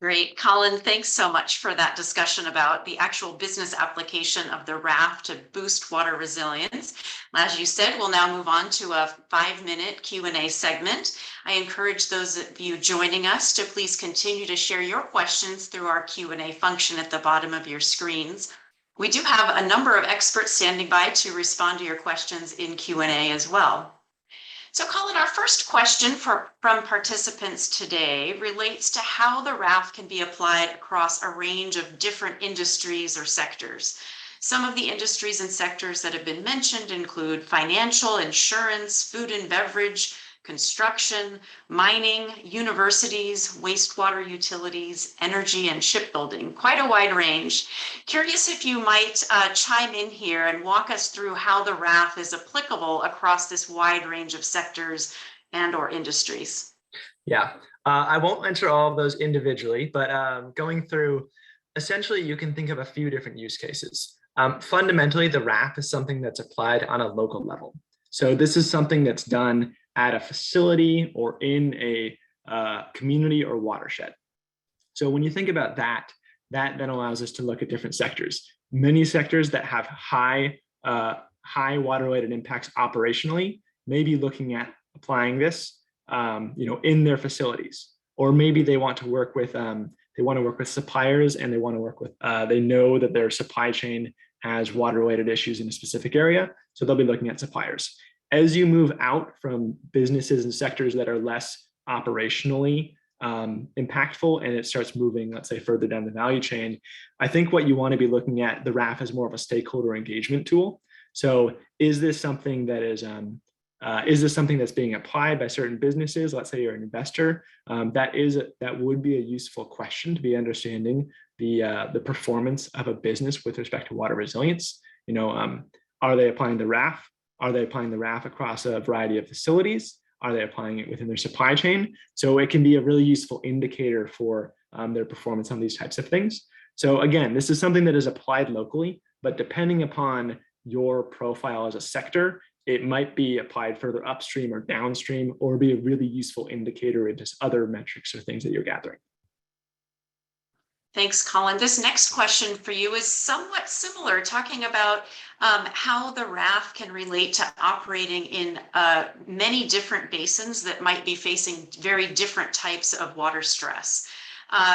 Great. Colin, thanks so much for that discussion about the actual business application of the WRAF to boost water resilience. As you said, we'll now move on to a 5-minute Q&A segment. I encourage those of you joining us to please continue to share your questions through our Q&A function at the bottom of your screens, We do have a number of experts standing by to respond to your questions in Q&A as well. So Colin, our first question from participants today relates to how the RAF can be applied across a range of different industries or sectors. Some of the industries and sectors that have been mentioned include financial, insurance, food and beverage, construction, mining, universities, wastewater utilities, energy, and shipbuilding. Quite a wide range. Curious if you might chime in here and walk us through how the RAF is applicable across this wide range of sectors and/or industries. Yeah, I won't answer all of those individually, but going through, essentially, you can think of a few different use cases. Fundamentally, the RAF is something that's applied on a local level. So this is something that's done at a facility or in a community or watershed. So when you think about that, that then allows us to look at different sectors. Many sectors that have high water-related impacts operationally may be looking at applying this, in their facilities, or maybe they want to work with suppliers, and they want to work with they know that their supply chain has water-related issues in a specific area, so they'll be looking at suppliers. As you move out from businesses and sectors that are less operationally impactful, and it starts moving, let's say, further down the value chain, I think what you want to be looking at the RAF as more of a stakeholder engagement tool. So is this something that is this something that's being applied by certain businesses? Let's say you're an investor. That would be a useful question to be understanding the performance of a business with respect to water resilience. Are they applying the RAF? Are they applying the RAF across a variety of facilities? Are they applying it within their supply chain? So it can be a really useful indicator for their performance on these types of things. So again, this is something that is applied locally, but depending upon your profile as a sector, it might be applied further upstream or downstream, or be a really useful indicator into other metrics or things that you're gathering. Thanks, Colin. This next question for you is somewhat similar, talking about how the RAF can relate to operating in many different basins that might be facing very different types of water stress.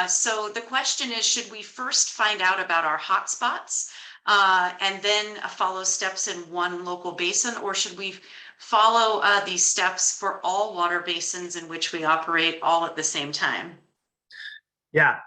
So the question is, should we first find out about our hotspots and then follow steps in one local basin, or should we follow these steps for all water basins in which we operate all at the same time? Yeah.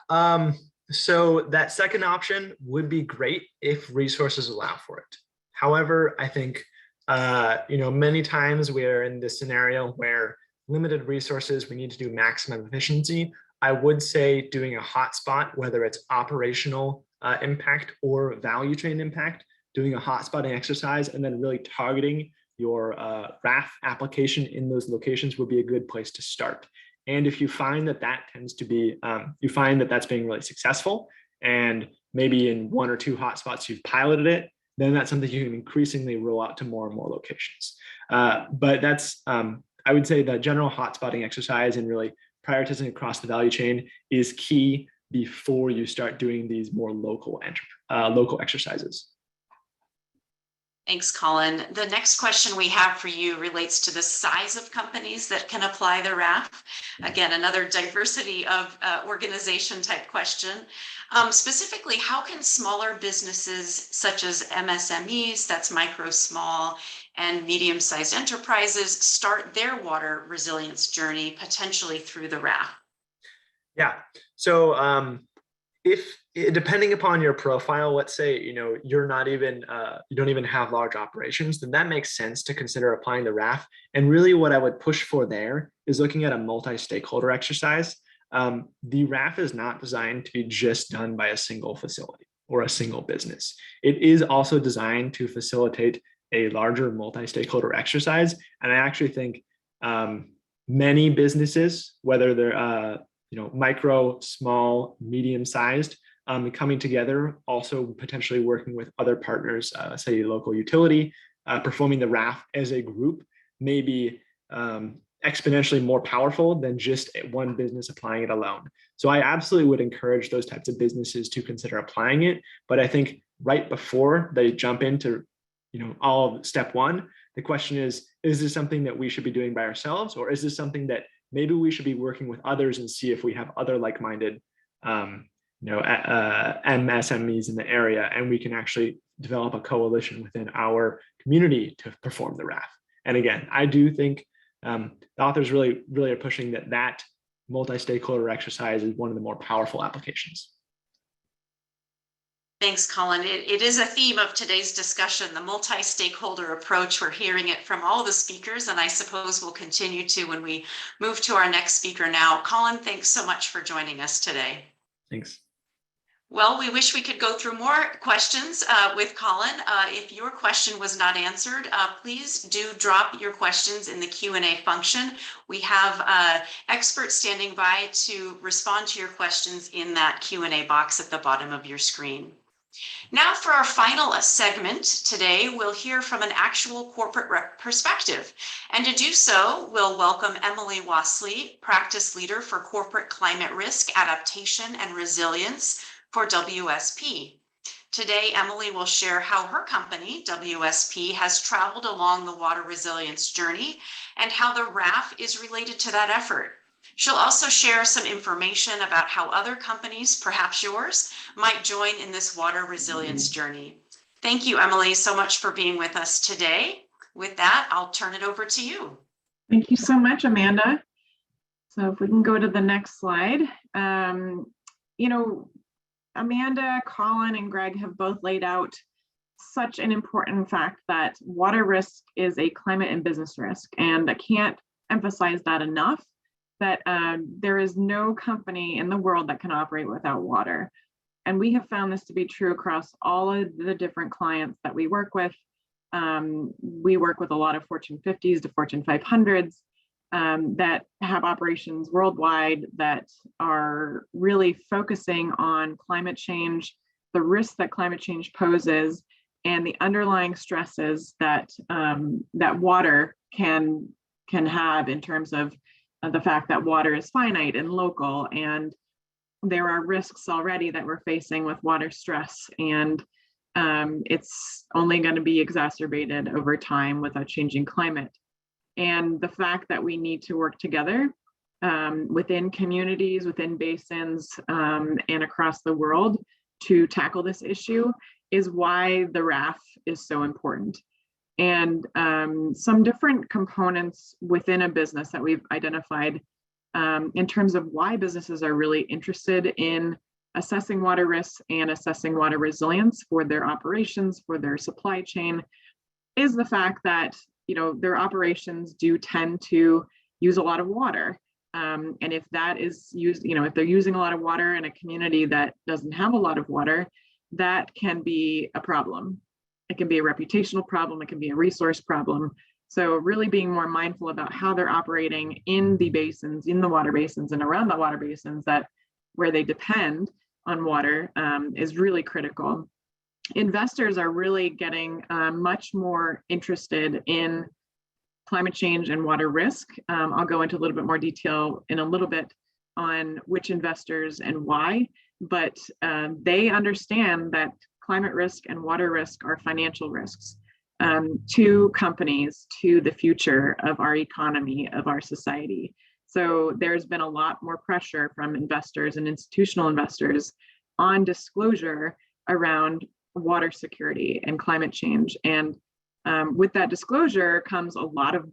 So that second option would be great if resources allow for it. However, I think, many times we're in this scenario where limited resources, we need to do maximum efficiency. I would say doing a hotspot, whether it's operational impact or value chain impact, doing a hotspotting exercise and then really targeting your RAF application in those locations would be a good place to start. And if you find that tends to be, you find that that's being really successful, and maybe in one or two hotspots you've piloted it, then that's something you can increasingly roll out to more and more locations. But that's, I would say that general hotspotting exercise and really prioritizing across the value chain is key before you start doing these more local exercises. Thanks, Colin. The next question we have for you relates to the size of companies that can apply the RAF. Again, another diversity of organization type question. Specifically, how can smaller businesses such as MSMEs, that's micro, small, and medium-sized enterprises, start their water resilience journey potentially through the RAF? Yeah, so if depending upon your profile, let's say you're not even you don't even have large operations, then that makes sense to consider applying the RAF. And really, what I would push for there is looking at a multi-stakeholder exercise. The RAF is not designed to be just done by a single facility or a single business. It is also designed to facilitate a larger multi-stakeholder exercise. And I actually think many businesses, whether they're micro, small, medium-sized, coming together, also potentially working with other partners, say local utility, performing the RAF as a group may be exponentially more powerful than just one business applying it alone. So I absolutely would encourage those types of businesses to consider applying it. But I think right before they jump into all of step one, the question is this something that we should be doing by ourselves, or is this something that maybe we should be working with others and see if we have other like-minded MSMEs in the area, and we can actually develop a coalition within our community to perform the RAF. And again, I do think the authors really are pushing that multi-stakeholder exercise is one of the more powerful applications. Thanks, Colin. It is a theme of today's discussion, the multi-stakeholder approach. We're hearing it from all the speakers, and I suppose we'll continue to when we move to our next speaker now. Colin, thanks so much for joining us today. Thanks. Well, we wish we could go through more questions with Colin. If your question was not answered, please do drop your questions in the Q&A function. We have experts standing by to respond to your questions in that Q&A box at the bottom of your screen. Now for our final segment today, we'll hear from an actual corporate perspective. And to do so, we'll welcome Emily Wasley, Practice Leader for Corporate Climate Risk Adaptation and Resilience for WSP. Today, Emily will share how her company, WSP, has traveled along the water resilience journey and how the RAF is related to that effort. She'll also share some information about how other companies, perhaps yours, might join in this water resilience journey. Thank you, Emily, so much for being with us today. With that, I'll turn it over to you. Thank you so much, Amanda. So if we can go to the next slide. Amanda, Colin, and Greg have both laid out such an important fact that water risk is a climate and business risk. And I can't emphasize that enough, that there is no company in the world that can operate without water. And we have found this to be true across all of the different clients that we work with. We work with a lot of Fortune 50s to Fortune 500s that have operations worldwide that are really focusing on climate change, the risks that climate change poses, and the underlying stresses that that water can have in terms of the fact that water is finite and local, and there are risks already that we're facing with water stress, and it's only going to be exacerbated over time with a changing climate. And the fact that we need to work together within communities, within basins, and across the world to tackle this issue is why the RAF is so important. And some different components within a business that we've identified in terms of why businesses are really interested in assessing water risks and assessing water resilience for their operations, for their supply chain, is the fact that their operations do tend to use a lot of water. And if that is used, if they're using a lot of water in a community that doesn't have a lot of water, that can be a problem. It can be a reputational problem, it can be a resource problem. So really being more mindful about how they're operating in the basins, in the water basins and around the water basins where they depend on water is really critical. Investors are really getting much more interested in climate change and water risk. I'll go into a little bit more detail in a little bit on which investors and why, but they understand that climate risk and water risk are financial risks to companies, to the future of our economy, of our society. So there's been a lot more pressure from investors and institutional investors on disclosure around water security and climate change. And with that disclosure comes a lot of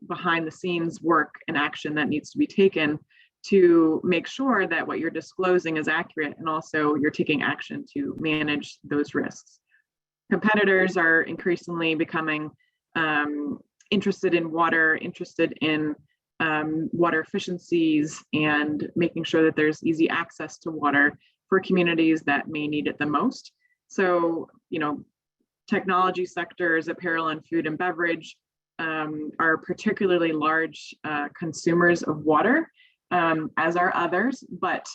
behind the scenes work and action that needs to be taken to make sure that what you're disclosing is accurate and also you're taking action to manage those risks. Competitors are increasingly becoming interested in water, interested in water efficiencies and making sure that there's easy access to water for communities that may need it the most. So, technology sectors, apparel and food and beverage are particularly large consumers of water, as are others, but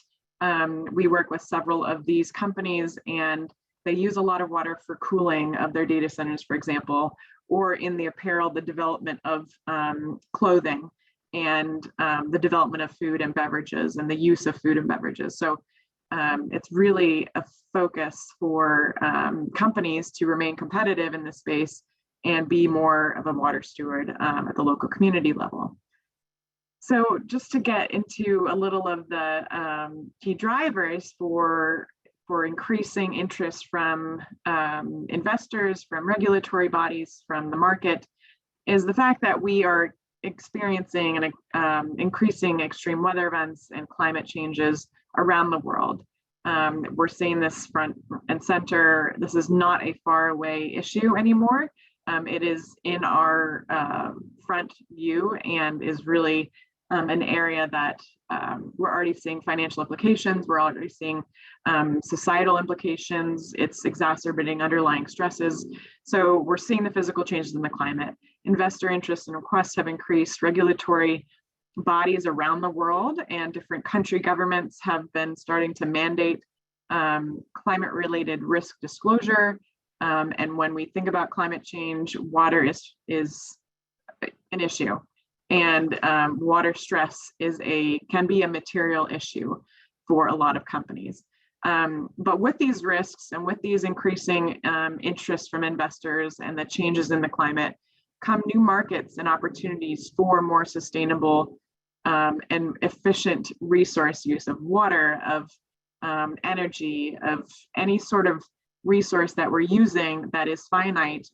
we work with several of these companies and they use a lot of water for cooling of their data centers, for example, or in the apparel, the development of clothing and the development of food and beverages and the use of food and beverages. So it's really a focus for companies to remain competitive in this space and be more of a water steward at the local community level. So just to get into a little of the key drivers for increasing interest from investors, from regulatory bodies, from the market, is the fact that we are experiencing an increasing extreme weather events and climate changes around the world. We're seeing this front and center. This is not a far away issue anymore. It is in our front view and is really an area that we're already seeing financial implications. We're already seeing societal implications. It's exacerbating underlying stresses. So we're seeing the physical changes in the climate. Investor interest and requests have increased. Regulatory bodies around the world and different country governments have been starting to mandate climate-related risk disclosure. And when we think about climate change, water is an issue. And water stress can be a material issue for a lot of companies. But with these risks and with these increasing interests from investors and the changes in the climate, come new markets and opportunities for more sustainable and efficient resource use of water, of energy, of any sort of resource that we're using that is finite.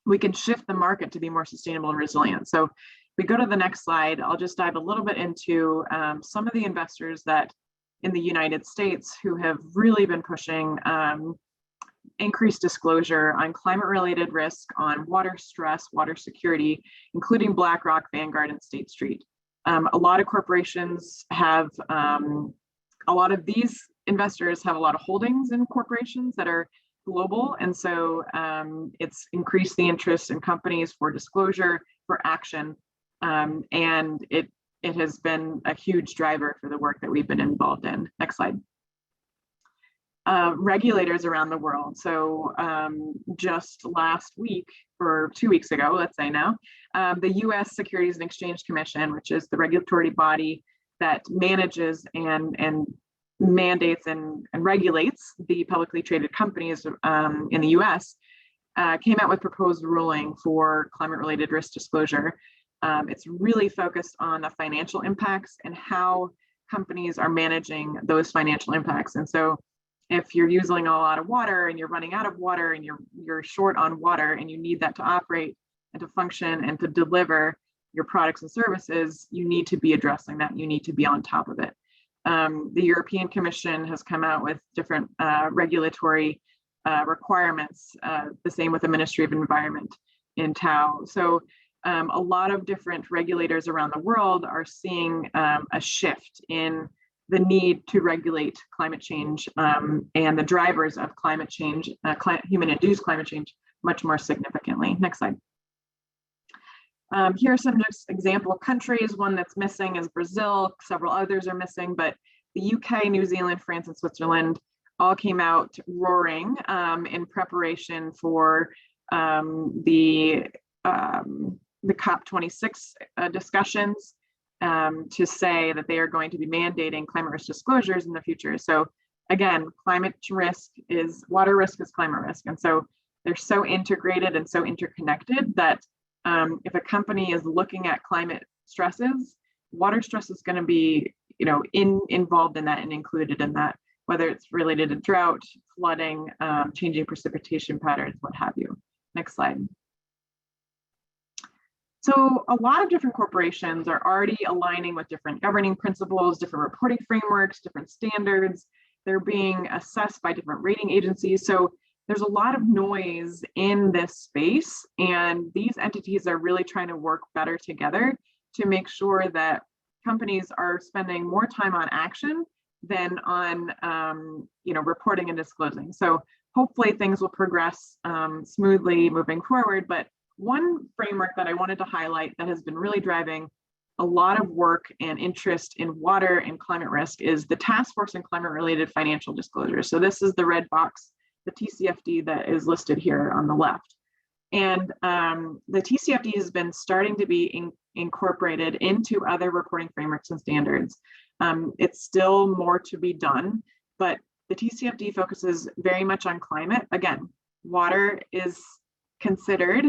We can shift the market to be more sustainable and resilient. So if we go to the next slide, I'll just dive a little bit into some of the investors that in the United States who have really been pushing increased disclosure on climate-related risk, on water stress, water security, including BlackRock, Vanguard, and State Street. A lot of corporations have, a lot of these investors have a lot of holdings in corporations that are global. And so it's increased the interest in companies for disclosure, for action. And it has been a huge driver for the work that we've been involved in. Next slide. Regulators around the world. So just last week, or 2 weeks ago, let's say now, the US Securities and Exchange Commission, which is the regulatory body that manages and mandates and regulates the publicly traded companies in the US, came out with proposed ruling for climate-related risk disclosure. It's really focused on the financial impacts and how companies are managing those financial impacts. And so if you're using a lot of water and you're running out of water and you're short on water and you need that to operate and to function and to deliver your products and services, you need to be addressing that. You need to be on top of it. The European Commission has come out with different regulatory requirements, the same with the Ministry of Environment in Tao. So a lot of different regulators around the world are seeing a shift in the need to regulate climate change and the drivers of climate change, human-induced climate change, much more significantly. Next slide. Here are some just example countries. One that's missing is Brazil. Several others are missing, but the UK, New Zealand, France, and Switzerland all came out roaring in preparation for the COP26 discussions to say that they are going to be mandating climate risk disclosures in the future. So again, climate risk is water risk is climate risk. And so they're so integrated and so interconnected that if a company is looking at climate stresses, water stress is going to be, involved in that and included in that, whether it's related to drought, flooding, changing precipitation patterns, what have you. Next slide. So a lot of different corporations are already aligning with different governing principles, different reporting frameworks, different standards. They're being assessed by different rating agencies. So there's a lot of noise in this space, and these entities are really trying to work better together to make sure that companies are spending more time on action than on reporting and disclosing. So hopefully things will progress smoothly moving forward. But one framework that I wanted to highlight that has been really driving a lot of work and interest in water and climate risk is the Task Force on Climate-Related Financial Disclosure. So this is the red box, the TCFD that is listed here on the left. And the TCFD has been starting to be incorporated into other reporting frameworks and standards. It's still more to be done, but the TCFD focuses very much on climate. Again, water is considered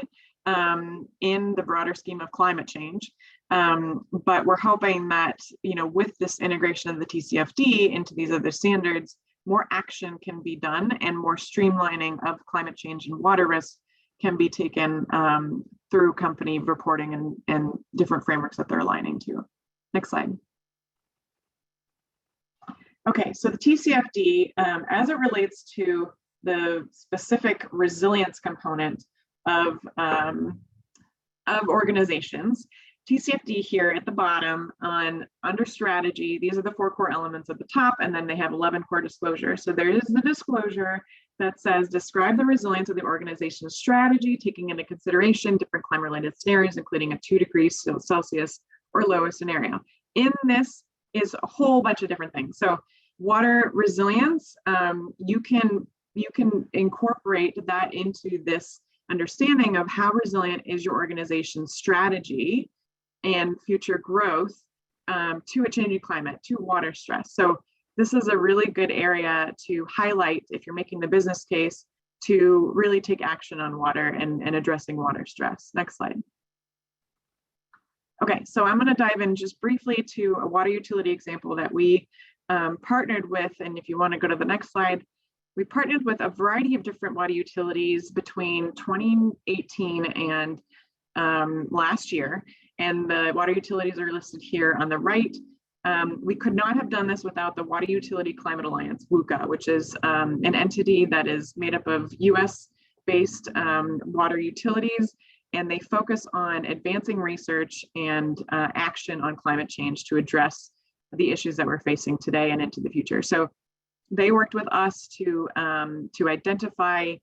in the broader scheme of climate change, But we're hoping that, with this integration of the TCFD into these other standards, more action can be done and more streamlining of climate change and water risk can be taken through company reporting and different frameworks that they're aligning to. Next slide. Okay, so the TCFD, as it relates to the specific resilience component of organizations, TCFD here at the bottom under strategy, these are the 4 core elements at the top, and then they have 11 core disclosures. So there is the disclosure that says, describe the resilience of the organization's strategy, taking into consideration different climate-related scenarios, including a 2 degrees Celsius or lower scenario. In this is a whole bunch of different things. So water resilience, you can incorporate that into this understanding of how resilient is your organization's strategy and future growth to a changing climate, to water stress. So this is a really good area to highlight if you're making the business case to really take action on water and addressing water stress. Next slide. Okay, so I'm going to dive in just briefly to a water utility example that we partnered with, and if you want to go to the next slide, we partnered with a variety of different water utilities between 2018 and last year, and the water utilities are listed here on the right. We could not have done this without the Water Utility Climate Alliance, WUCA, which is an entity that is made up of US-based water utilities, and they focus on advancing research and action on climate change to address the issues that we're facing today and into the future. So they worked with us to identify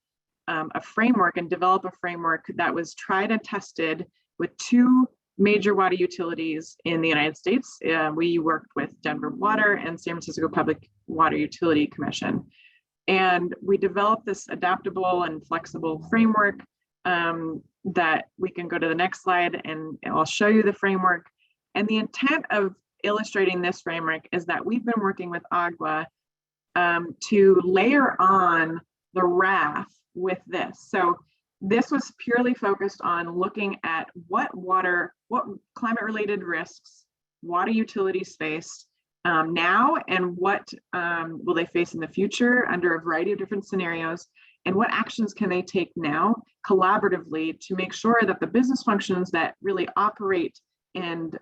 a framework and develop a framework that was tried and tested with 2 major water utilities in the United States. We worked with Denver Water and San Francisco Public Water Utility Commission. And we developed this adaptable and flexible framework that we can go to the next slide and I'll show you the framework. And the intent of illustrating this framework is that we've been working with AGWA to layer on the WRAF with this. So this was purely focused on looking at what climate related risks water utilities face now, and what will they face in the future under a variety of different scenarios, and what actions can they take now collaboratively to make sure that the business functions that really operate and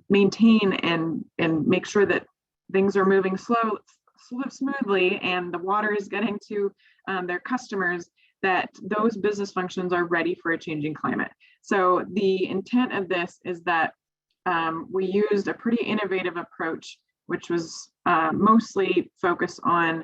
maintain and make sure that things are moving smoothly and the water is getting to their customers, that those business functions are ready for a changing climate. So the intent of this is that we used a pretty innovative approach, which was mostly focused on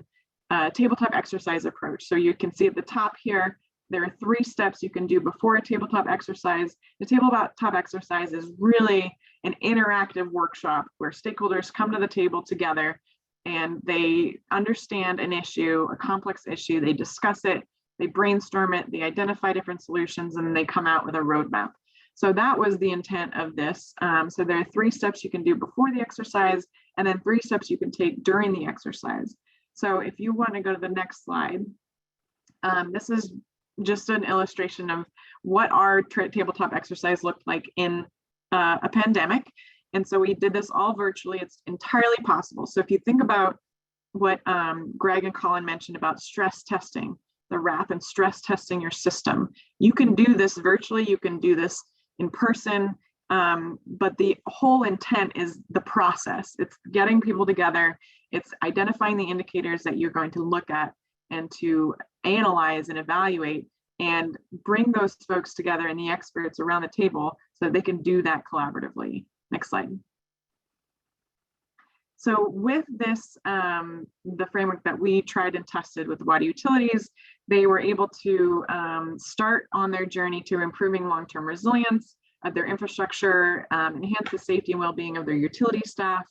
a tabletop exercise approach. So you can see at the top here, there are 3 steps you can do before a tabletop exercise. The tabletop exercise is really an interactive workshop where stakeholders come to the table together and they understand an issue, a complex issue, they discuss it, they brainstorm it, they identify different solutions, and they come out with a roadmap. So that was the intent of this. So there are 3 steps you can do before the exercise, and then 3 steps you can take during the exercise. So if you want to go to the next slide, this is just an illustration of what our tabletop exercise looked like in a pandemic. And so we did this all virtually. It's entirely possible. So if you think about what Greg and Colin mentioned about stress testing, the WRAF and stress testing your system, you can do this virtually, you can do this in person, but the whole intent is the process. It's getting people together, it's identifying the indicators that you're going to look at and to analyze and evaluate and bring those folks together and the experts around the table so that they can do that collaboratively. Next slide. So with this, the framework that we tried and tested with the water utilities, they were able to start on their journey to improving long-term resilience of their infrastructure, enhance the safety and well-being of their utility staff,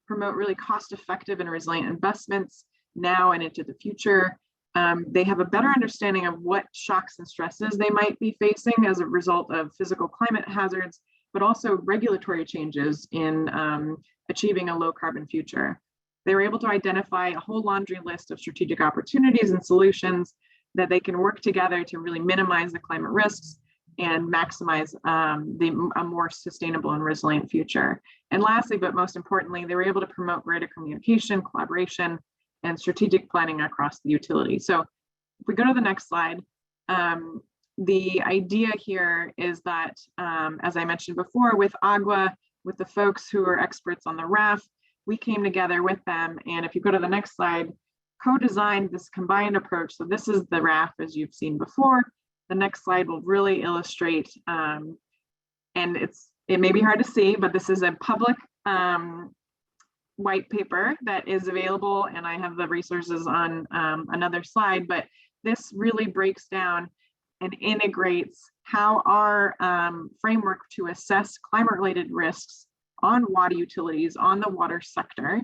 promote really cost-effective and resilient investments now and into the future. They have a better understanding of what shocks and stresses they might be facing as a result of physical climate hazards, but also regulatory changes in achieving a low carbon future. They were able to identify a whole laundry list of strategic opportunities and solutions that they can work together to really minimize the climate risks. and maximize a more sustainable and resilient future. And lastly, but most importantly, they were able to promote greater communication, collaboration, and strategic planning across the utility. So if we go to the next slide, the idea here is that, as I mentioned before, with Agua, with the folks who are experts on the WRAF, we came together with them. And if you go to the next slide, co-designed this combined approach. So this is the WRAF as you've seen before. The next slide will really illustrate, and it may be hard to see, but this is a public white paper that is available, and I have the resources on another slide, but this really breaks down and integrates how our framework to assess climate-related risks on water utilities, on the water sector,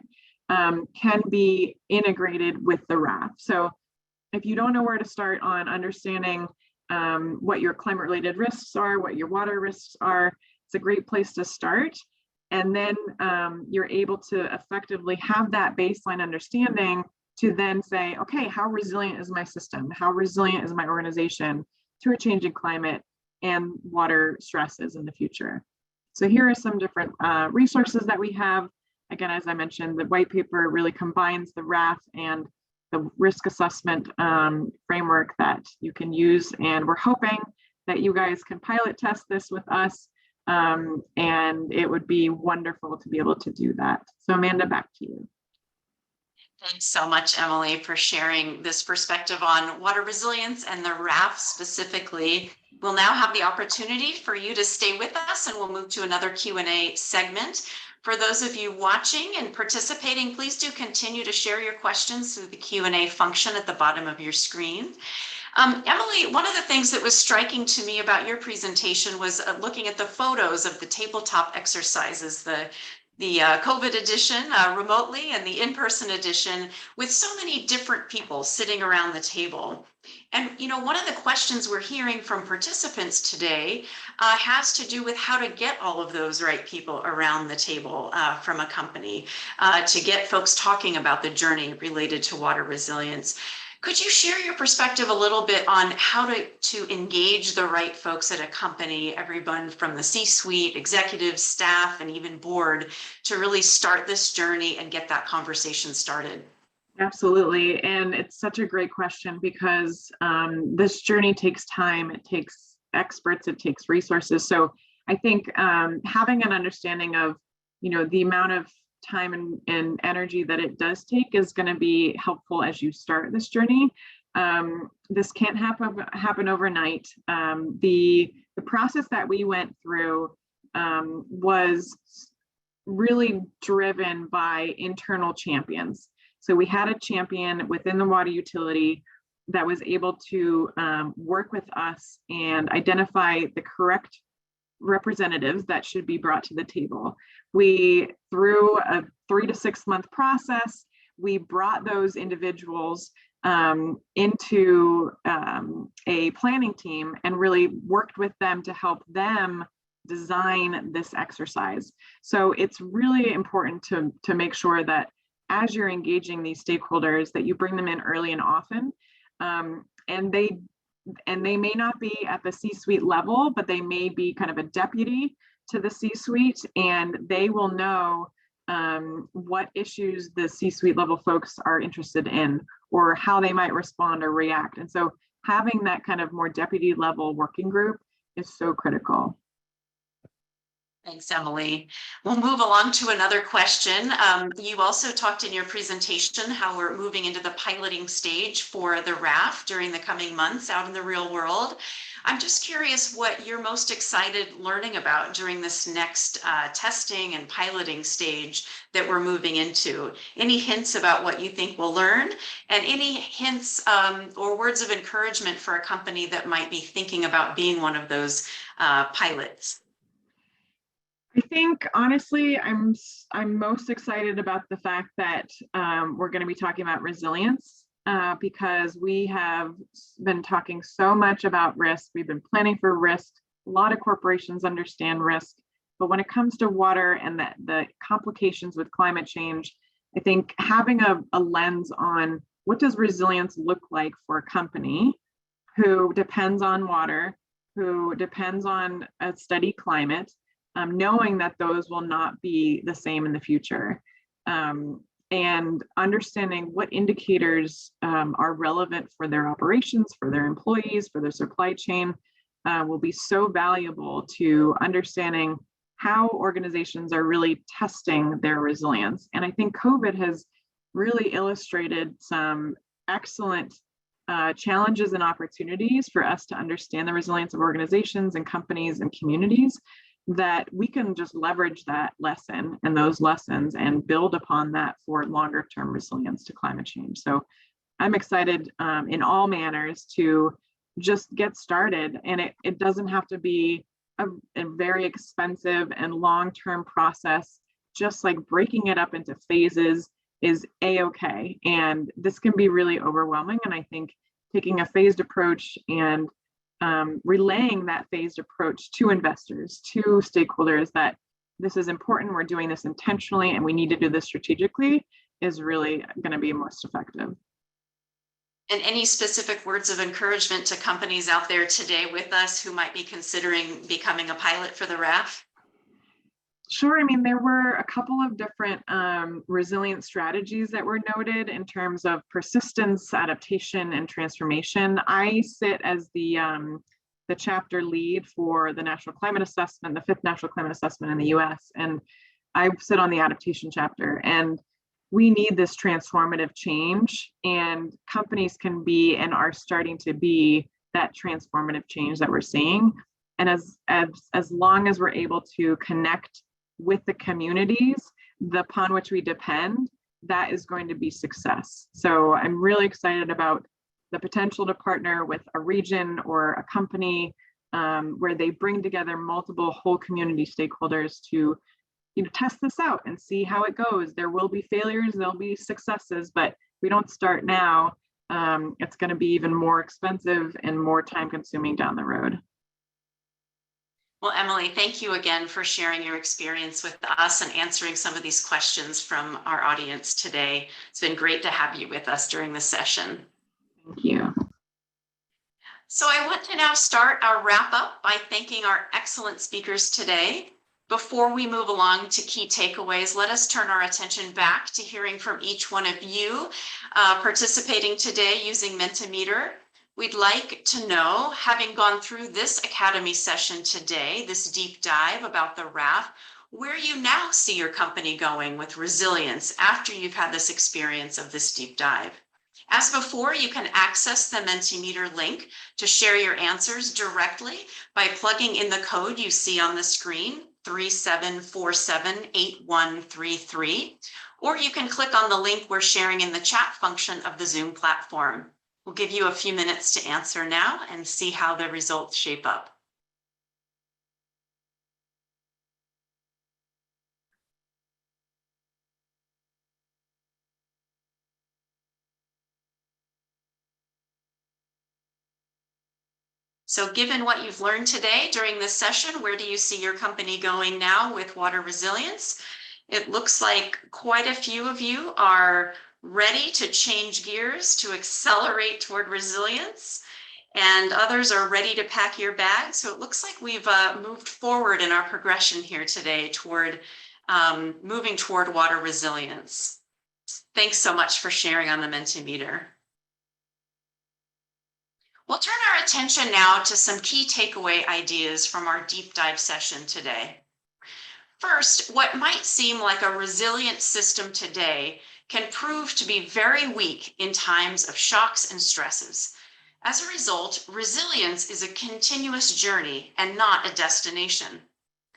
can be integrated with the WRAF. So if you don't know where to start on understanding what your climate-related risks are, what your water risks are, it's a great place to start. And then you're able to effectively have that baseline understanding to then say, okay, how resilient is my system? How resilient is my organization to a changing climate and water stresses in the future? So here are some different resources that we have. Again, as I mentioned, the white paper really combines the WRAF and the risk assessment framework that you can use. And we're hoping that you guys can pilot test this with us. And it would be wonderful to be able to do that. So Amanda, back to you. Thanks so much, Emily, for sharing this perspective on water resilience and the WRAF specifically. We'll now have the opportunity for you to stay with us, and we'll move to another Q&A segment. For those of you watching and participating, please do continue to share your questions through the Q&A function at the bottom of your screen. Emily, one of the things that was striking to me about your presentation was looking at the photos of the tabletop exercises, the COVID edition remotely and the in-person edition, with so many different people sitting around the table. And, you know, one of the questions we're hearing from participants today has to do with how to get all of those right people around the table from a company to get folks talking about the journey related to water resilience. Could you share your perspective a little bit on how to engage the right folks at a company, everyone from the C-suite, executives, staff, and even board, to really start this journey and get that conversation started? Absolutely. And it's such a great question because this journey takes time, it takes experts, it takes resources. So I think having an understanding of, you know, the amount of time and energy that it does take is going to be helpful as you start this journey. This can't happen overnight. The process that we went through was really driven by internal champions. So we had a champion within the water utility that was able to work with us and identify the correct representatives that should be brought to the table. We, through a 3 to 6 month process, we brought those individuals into a planning team and really worked with them to help them design this exercise. So it's really important to make sure that as you're engaging these stakeholders, that you bring them in early and often. And they may not be at the C-suite level, but they may be kind of a deputy to the C-suite, and they will know what issues the C-suite level folks are interested in or how they might respond or react. And so having that kind of more deputy level working group is so critical. Thanks, Emily. We'll move along to another question. You also talked in your presentation how we're moving into the piloting stage for the WRAF during the coming months out in the real world. I'm just curious what you're most excited learning about during this next testing and piloting stage that we're moving into. Any hints about what you think we'll learn, and any hints or words of encouragement for a company that might be thinking about being one of those pilots? I think honestly, I'm most excited about the fact that we're going to be talking about resilience because we have been talking so much about risk. We've been planning for risk. A lot of corporations understand risk, but when it comes to water and the complications with climate change, I think having a lens on what does resilience look like for a company who depends on water, who depends on a steady climate, knowing that those will not be the same in the future. And understanding what indicators are relevant for their operations, for their employees, for their supply chain, will be so valuable to understanding how organizations are really testing their resilience. And I think COVID has really illustrated some excellent challenges and opportunities for us to understand the resilience of organizations and companies and communities, that we can just leverage that lesson and those lessons and build upon that for longer term resilience to climate change. So I'm excited in all manners to just get started. And it doesn't have to be a very expensive and long-term process. Just like breaking it up into phases is a-okay. And this can be really overwhelming. And I think taking a phased approach and relaying that phased approach to investors, to stakeholders, that this is important, we're doing this intentionally, and we need to do this strategically, is really going to be most effective. And any specific words of encouragement to companies out there today with us who might be considering becoming a pilot for the WRAF? Sure. I mean, there were a couple of different resilient strategies that were noted in terms of persistence, adaptation, and transformation. I sit as the chapter lead for the National Climate Assessment, the 5th National Climate Assessment in the US, and I sit on the adaptation chapter. And we need this transformative change, and companies can be and are starting to be that transformative change that we're seeing. And as long as we're able to connect with the communities upon which we depend, that is going to be success. So I'm really excited about the potential to partner with a region or a company where they bring together multiple whole community stakeholders to test this out and see how it goes. There will be failures, there'll be successes, but if we don't start now, it's going to be even more expensive and more time consuming down the road. Well, Emily, thank you again for sharing your experience with us and answering some of these questions from our audience today. It's been great to have you with us during this session. Thank you. So I want to now start our wrap up by thanking our excellent speakers today. Before we move along to key takeaways, let us turn our attention back to hearing from each one of you participating today using Mentimeter. We'd like to know, having gone through this Academy session today, this deep dive about the WRAF, where you now see your company going with resilience after you've had this experience of this deep dive. As before, you can access the Mentimeter link to share your answers directly by plugging in the code you see on the screen, 37478133, or you can click on the link we're sharing in the chat function of the Zoom platform. We'll give you a few minutes to answer now and see how the results shape up. So given what you've learned today during this session, where do you see your company going now with water resilience? It looks like quite a few of you are ready to change gears to accelerate toward resilience, and others are ready to pack your bags. So it looks like we've moved forward in our progression here today toward moving toward water resilience. Thanks so much for sharing on the Mentimeter. We'll turn our attention now to some key takeaway ideas from our deep dive session today. First, what might seem like a resilient system today can prove to be very weak in times of shocks and stresses. As a result, resilience is a continuous journey and not a destination.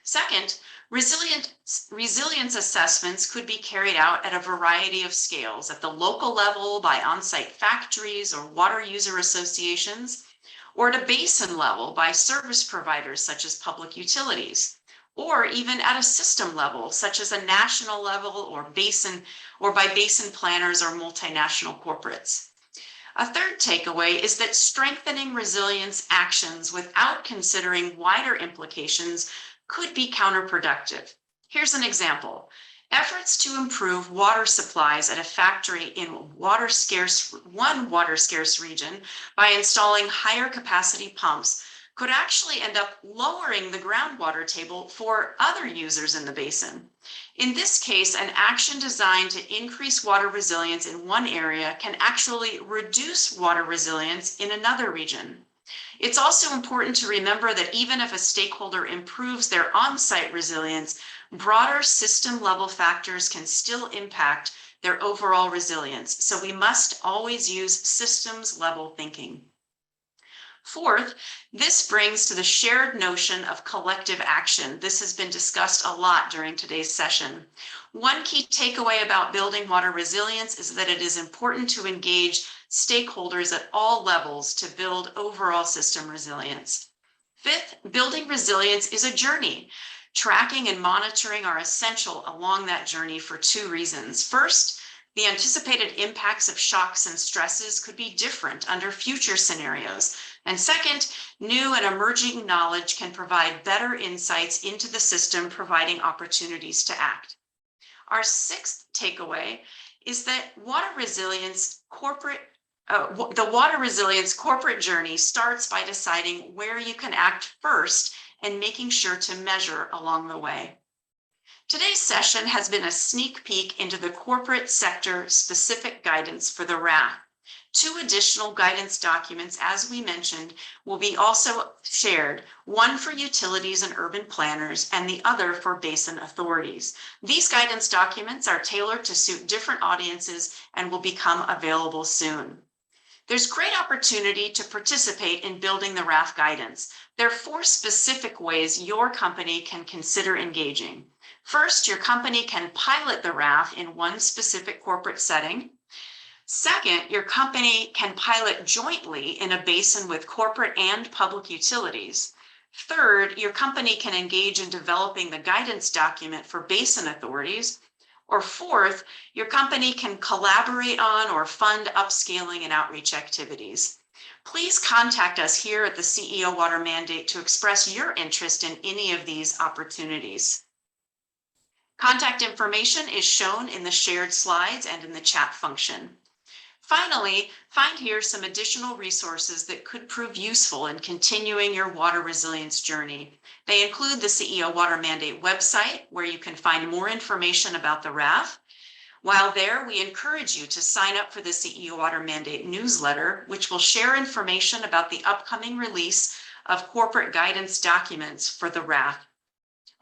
Second, resilience assessments could be carried out at a variety of scales, at the local level by on-site factories or water user associations, or at a basin level by service providers such as public utilities, or even at a system level such as a national level or by basin planners or multinational corporates. A third takeaway is that strengthening resilience actions without considering wider implications could be counterproductive. Here's an example. Efforts to improve water supplies at a factory in one water scarce region by installing higher capacity pumps could actually end up lowering the groundwater table for other users in the basin. In this case, an action designed to increase water resilience in one area can actually reduce water resilience in another region. It's also important to remember that even if a stakeholder improves their on-site resilience, broader system-level factors can still impact their overall resilience. So we must always use systems-level thinking. Fourth, this brings to the shared notion of collective action. This has been discussed a lot during today's session. One key takeaway about building water resilience is that it is important to engage stakeholders at all levels to build overall system resilience. Fifth, building resilience is a journey. Tracking and monitoring are essential along that journey for two reasons. First, the anticipated impacts of shocks and stresses could be different under future scenarios. And second, new and emerging knowledge can provide better insights into the system, providing opportunities to act. Our sixth takeaway is that the water resilience corporate journey starts by deciding where you can act first and making sure to measure along the way. Today's session has been a sneak peek into the corporate sector specific guidance for the WRAF. Two additional guidance documents, as we mentioned, will be also shared, one for utilities and urban planners and the other for basin authorities. These guidance documents are tailored to suit different audiences and will become available soon. There's great opportunity to participate in building the WRAF guidance. There are 4 specific ways your company can consider engaging. First, your company can pilot the WRAF in one specific corporate setting. Second, your company can pilot jointly in a basin with corporate and public utilities. Third, your company can engage in developing the guidance document for basin authorities. Or fourth, your company can collaborate on or fund upscaling and outreach activities. Please contact us here at the CEO Water Mandate to express your interest in any of these opportunities. Contact information is shown in the shared slides and in the chat function. Finally, find here some additional resources that could prove useful in continuing your water resilience journey. They include the CEO Water Mandate website, where you can find more information about the WRAF. While there, we encourage you to sign up for the CEO Water Mandate newsletter, which will share information about the upcoming release of corporate guidance documents for the WRAF.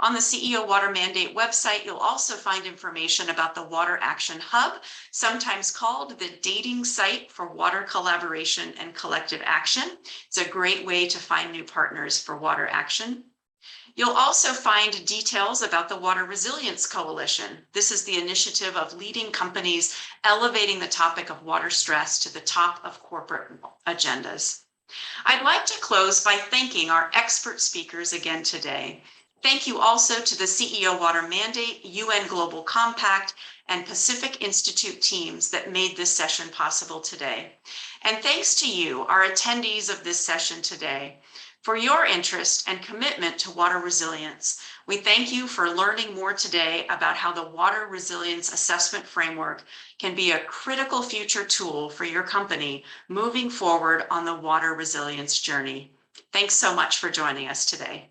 On the CEO Water Mandate website, you'll also find information about the Water Action Hub, sometimes called the dating site for water collaboration and collective action. It's a great way to find new partners for water action. You'll also find details about the Water Resilience Coalition. This is the initiative of leading companies elevating the topic of water stress to the top of corporate agendas. I'd like to close by thanking our expert speakers again today. Thank you also to the CEO Water Mandate, UN Global Compact, and Pacific Institute teams that made this session possible today. And thanks to you, our attendees of this session today, for your interest and commitment to water resilience. We thank you for learning more today about how the Water Resilience Assessment Framework can be a critical future tool for your company moving forward on the water resilience journey. Thanks so much for joining us today.